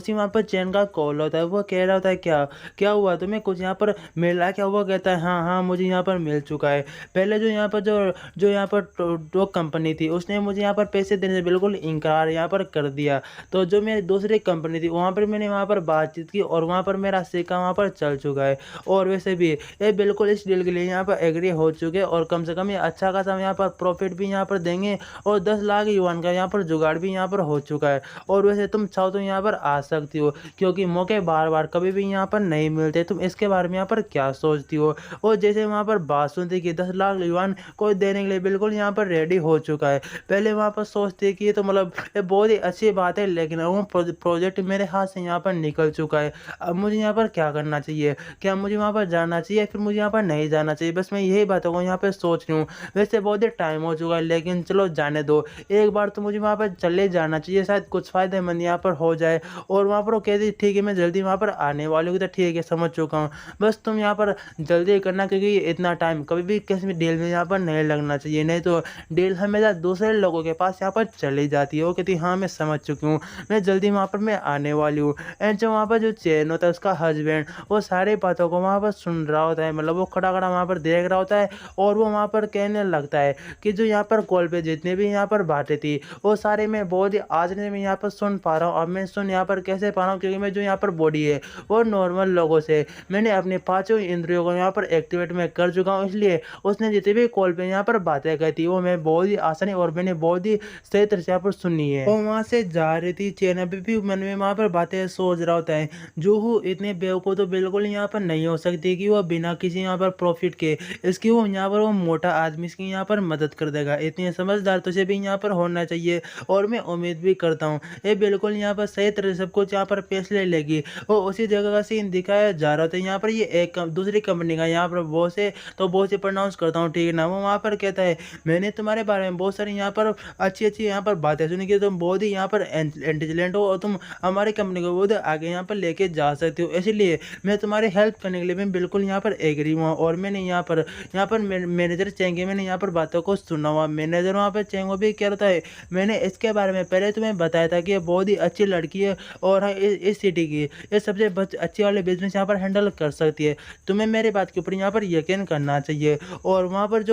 [SPEAKER 1] वहाँ पर चैन का कॉल होता है। वो कह रहा होता है क्या क्या हुआ तुम्हें कुछ यहाँ पर मिला क्या, वो कहता है हाँ हाँ मुझे यहाँ पर मिल चुका है। पहले जो यहाँ पर जो यहाँ पर जो कंपनी थी उसने मुझे यहाँ पर पैसे देने से बिल्कुल इनकार यहाँ पर कर दिया, तो जो मेरी दूसरी कंपनी थी वहाँ पर मैंने वहाँ पर बातचीत की और वहाँ पर मेरा सिक्का वहाँ पर चल चुका है। और वैसे भी ये बिल्कुल इस डील के लिए यहाँ पर एग्री हो चुके और कम से कम ये अच्छा खासा यहाँ पर प्रॉफिट भी यहाँ पर देंगे और 10 लाख युआन का यहाँ पर जुगाड़ भी यहाँ पर हो चुका है। और वैसे तुम चाहो तो यहाँ पर आ सकती हो, क्योंकि मौके बार-बार कभी भी यहाँ पर नहीं मिलते। तुम इसके बारे में यहाँ पर क्या सोचती हो? और जैसे वहाँ पर बात सुनती कि 10 लाख युआन कोई देने के लिए बिल्कुल यहाँ पर रेडी हो चुका है। पहले वहाँ पर सोचती कि ये तो मतलब ये बहुत ही अच्छी बात है, लेकिन वो प्रोजेक्ट मेरे हाथ से यहाँ पर निकल चुका है। अब मुझे यहाँ पर क्या करना चाहिए? क्या मुझे वहाँ पर जाना चाहिए या फिर मुझे यहाँ पर नहीं जाना चाहिए? बस मैं यही बातों को यहाँ पे सोच रही हूँ। वैसे बहुत ही टाइम हो चुका है, लेकिन चलो जाने दो। एक बार तो मुझे वहाँ पर चले जाना चाहिए, शायद कुछ फ़ायदेमंद यहाँ पर हो जाए। और वहाँ पर वो कहती ठीक है मैं जल्दी वहाँ पर आने वाली हूँ, तो ठीक है समझ चुका हूँ। बस तुम यहाँ पर जल्दी करना, क्योंकि इतना टाइम कभी भी किसी भी डील में यहाँ पर नहीं लगना चाहिए, नहीं तो डील हमेशा दूसरे लोगों के पास यहाँ पर चली जाती है। वो कहती हाँ मैं समझ चुकी हूँ, मैं जल्दी वहाँ पर मैं आने वाली हूँ। एंड जो वहाँ पर जो चैन होता है उसका हस्बैंड, वो सारी बातों को वहाँ पर सुन रहा होता है, मतलब वो खड़ा-खड़ा वहाँ पर देख रहा होता है। और वो वहाँ पर कहने लगता है कि जो यहाँ पर कॉल पे जितनी भी यहाँ पर बातें थी, वो सारे मैं बहुत ही आज ने मैं यहाँ पर सुन पा रहा हूँ। अब मैं सुन यहाँ पर कैसे पा रहा हूँ, क्योंकि मैं जो यहाँ पर बॉडी है वो नॉर्मल लोगों से मैंने अपने पाँचों इंद्रियों को यहाँ पर एक्टिवेट मैं कर चुका हूँ। इसलिए उसने जितनी भी कॉल पे यहाँ पर बातें कही थी, वो मैं बहुत ही आसानी और मैंने बहुत ही सही तरह से यहाँ पर सुनी है। वो वहाँ से जा रही थी, चैन अभी भी मन में वहाँ पर बातें सोच रहा होता है। जूहू इतने बेवकूफ़ तो बिल्कुल यहाँ पर नहीं हो सकती कि वो बिना किसी यहाँ पर प्रॉफिट के इसकी वो यहाँ पर वो मोटा आदमी इसकी यहाँ पर मदद कर देगा। इतने समझदार तुझे भी यहाँ पर होना चाहिए, और मैं उम्मीद भी करता हूँ ये बिल्कुल यहाँ पर सही तरह से सब कुछ यहाँ पर फैसले लेगी। वो उसी जगह का सीन दिखाया जा रहा था। यहाँ पर ये एक दूसरी कंपनी का यहाँ पर बॉस है, तो बॉस से प्रोनाउंस करता हूँ ठीक है ना। वो वहाँ पर कहता है मैंने तुम्हारे बारे में बहुत सारी यहाँ पर अच्छी-अच्छी यहाँ पर बातें सुनी कि तुम बहुत ही यहाँ पर इंटेलिजेंट हो और तुम हमारी कंपनी को बहुत आगे यहाँ पर लेके जा सकते हो। इसीलिए मैं तुम्हारी हेल्प करने के लिए मैं बिल्कुल यहाँ पर एग्री हुआ, और मैंने यहाँ पर मैनेजर चेंगे मैंने यहाँ पर बातों को सुना हुआ। मैनेजर वहाँ पर चेंगो भी क्या होता है, मैंने इसके बारे में पहले तुम्हें बताया था कि ये बहुत ही अच्छी लड़की है और हाँ, इस सिटी की ये सबसे अच्छी वाले बिजनेस यहाँ पर हैंडल कर सकती है। तुम्हें मेरी बात के ऊपर यहाँ पर यकीन करना चाहिए। और वहाँ पर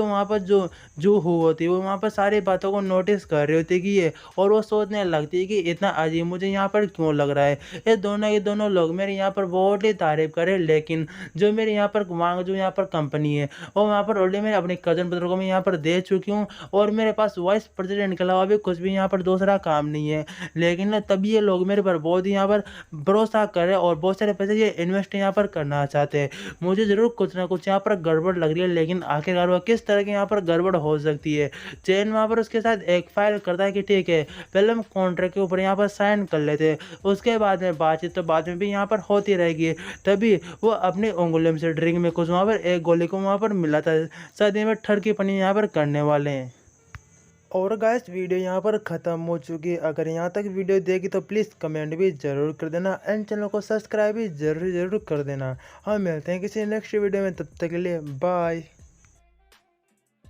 [SPEAKER 1] जो जूहू होती है वो वहाँ पर सारी बातों को नोटिस कर रही होती है कि ये, और वो सोचने लगती है कि इतना अजीब मुझे यहाँ पर क्यों लग रहा है। ये दोनों लोग मेरे यहाँ पर बहुत ही तारीफ करें, लेकिन जो मेरे यहाँ पर वहाँ जो यहाँ पर कंपनी है वो वहाँ पर ऑलरेडी मेरे अपने कज़न ब्रदर को मैं यहाँ पर दे चुकी हूँ, और मेरे पास वाइस प्रेसिडेंट के अलावा भी कुछ भी यहाँ पर दूसरा काम नहीं है। लेकिन ना तब ये लोग मेरे पर बहुत ही यहाँ पर भरोसा करें और बहुत सारे पैसे ये इन्वेस्ट यहाँ पर करना चाहते हैं। मुझे ज़रूर कुछ ना कुछ यहाँ पर गड़बड़ लग रही है, लेकिन आखिरकार वह किस तरह की यहाँ पर गड़बड़ हो सकती है। चेन वहाँ पर उसके साथ एक फाइल करता है कि ठीक है पहले हम कॉन्ट्रैक्ट के ऊपर यहाँ पर साइन कर लेते हैं, उसके बाद में बातचीत तो बाद में भी यहाँ पर होती रहेगी। तभी वो अपनी उंगलियों से ड्रिंक में कुछ वहाँ पर एक गोली को वहाँ पर मिला था, शायद यहाँ पर ठरकी पनी यहाँ पर करने वाले हैं। और गाइस वीडियो यहाँ पर ख़त्म हो चुकी है। अगर यहाँ तक वीडियो देखी तो प्लीज़ कमेंट भी ज़रूर कर देना, एंड चैनल को सब्सक्राइब भी ज़रूर कर देना। हम मिलते हैं किसी नेक्स्ट वीडियो में, तब तक के लिए बाय।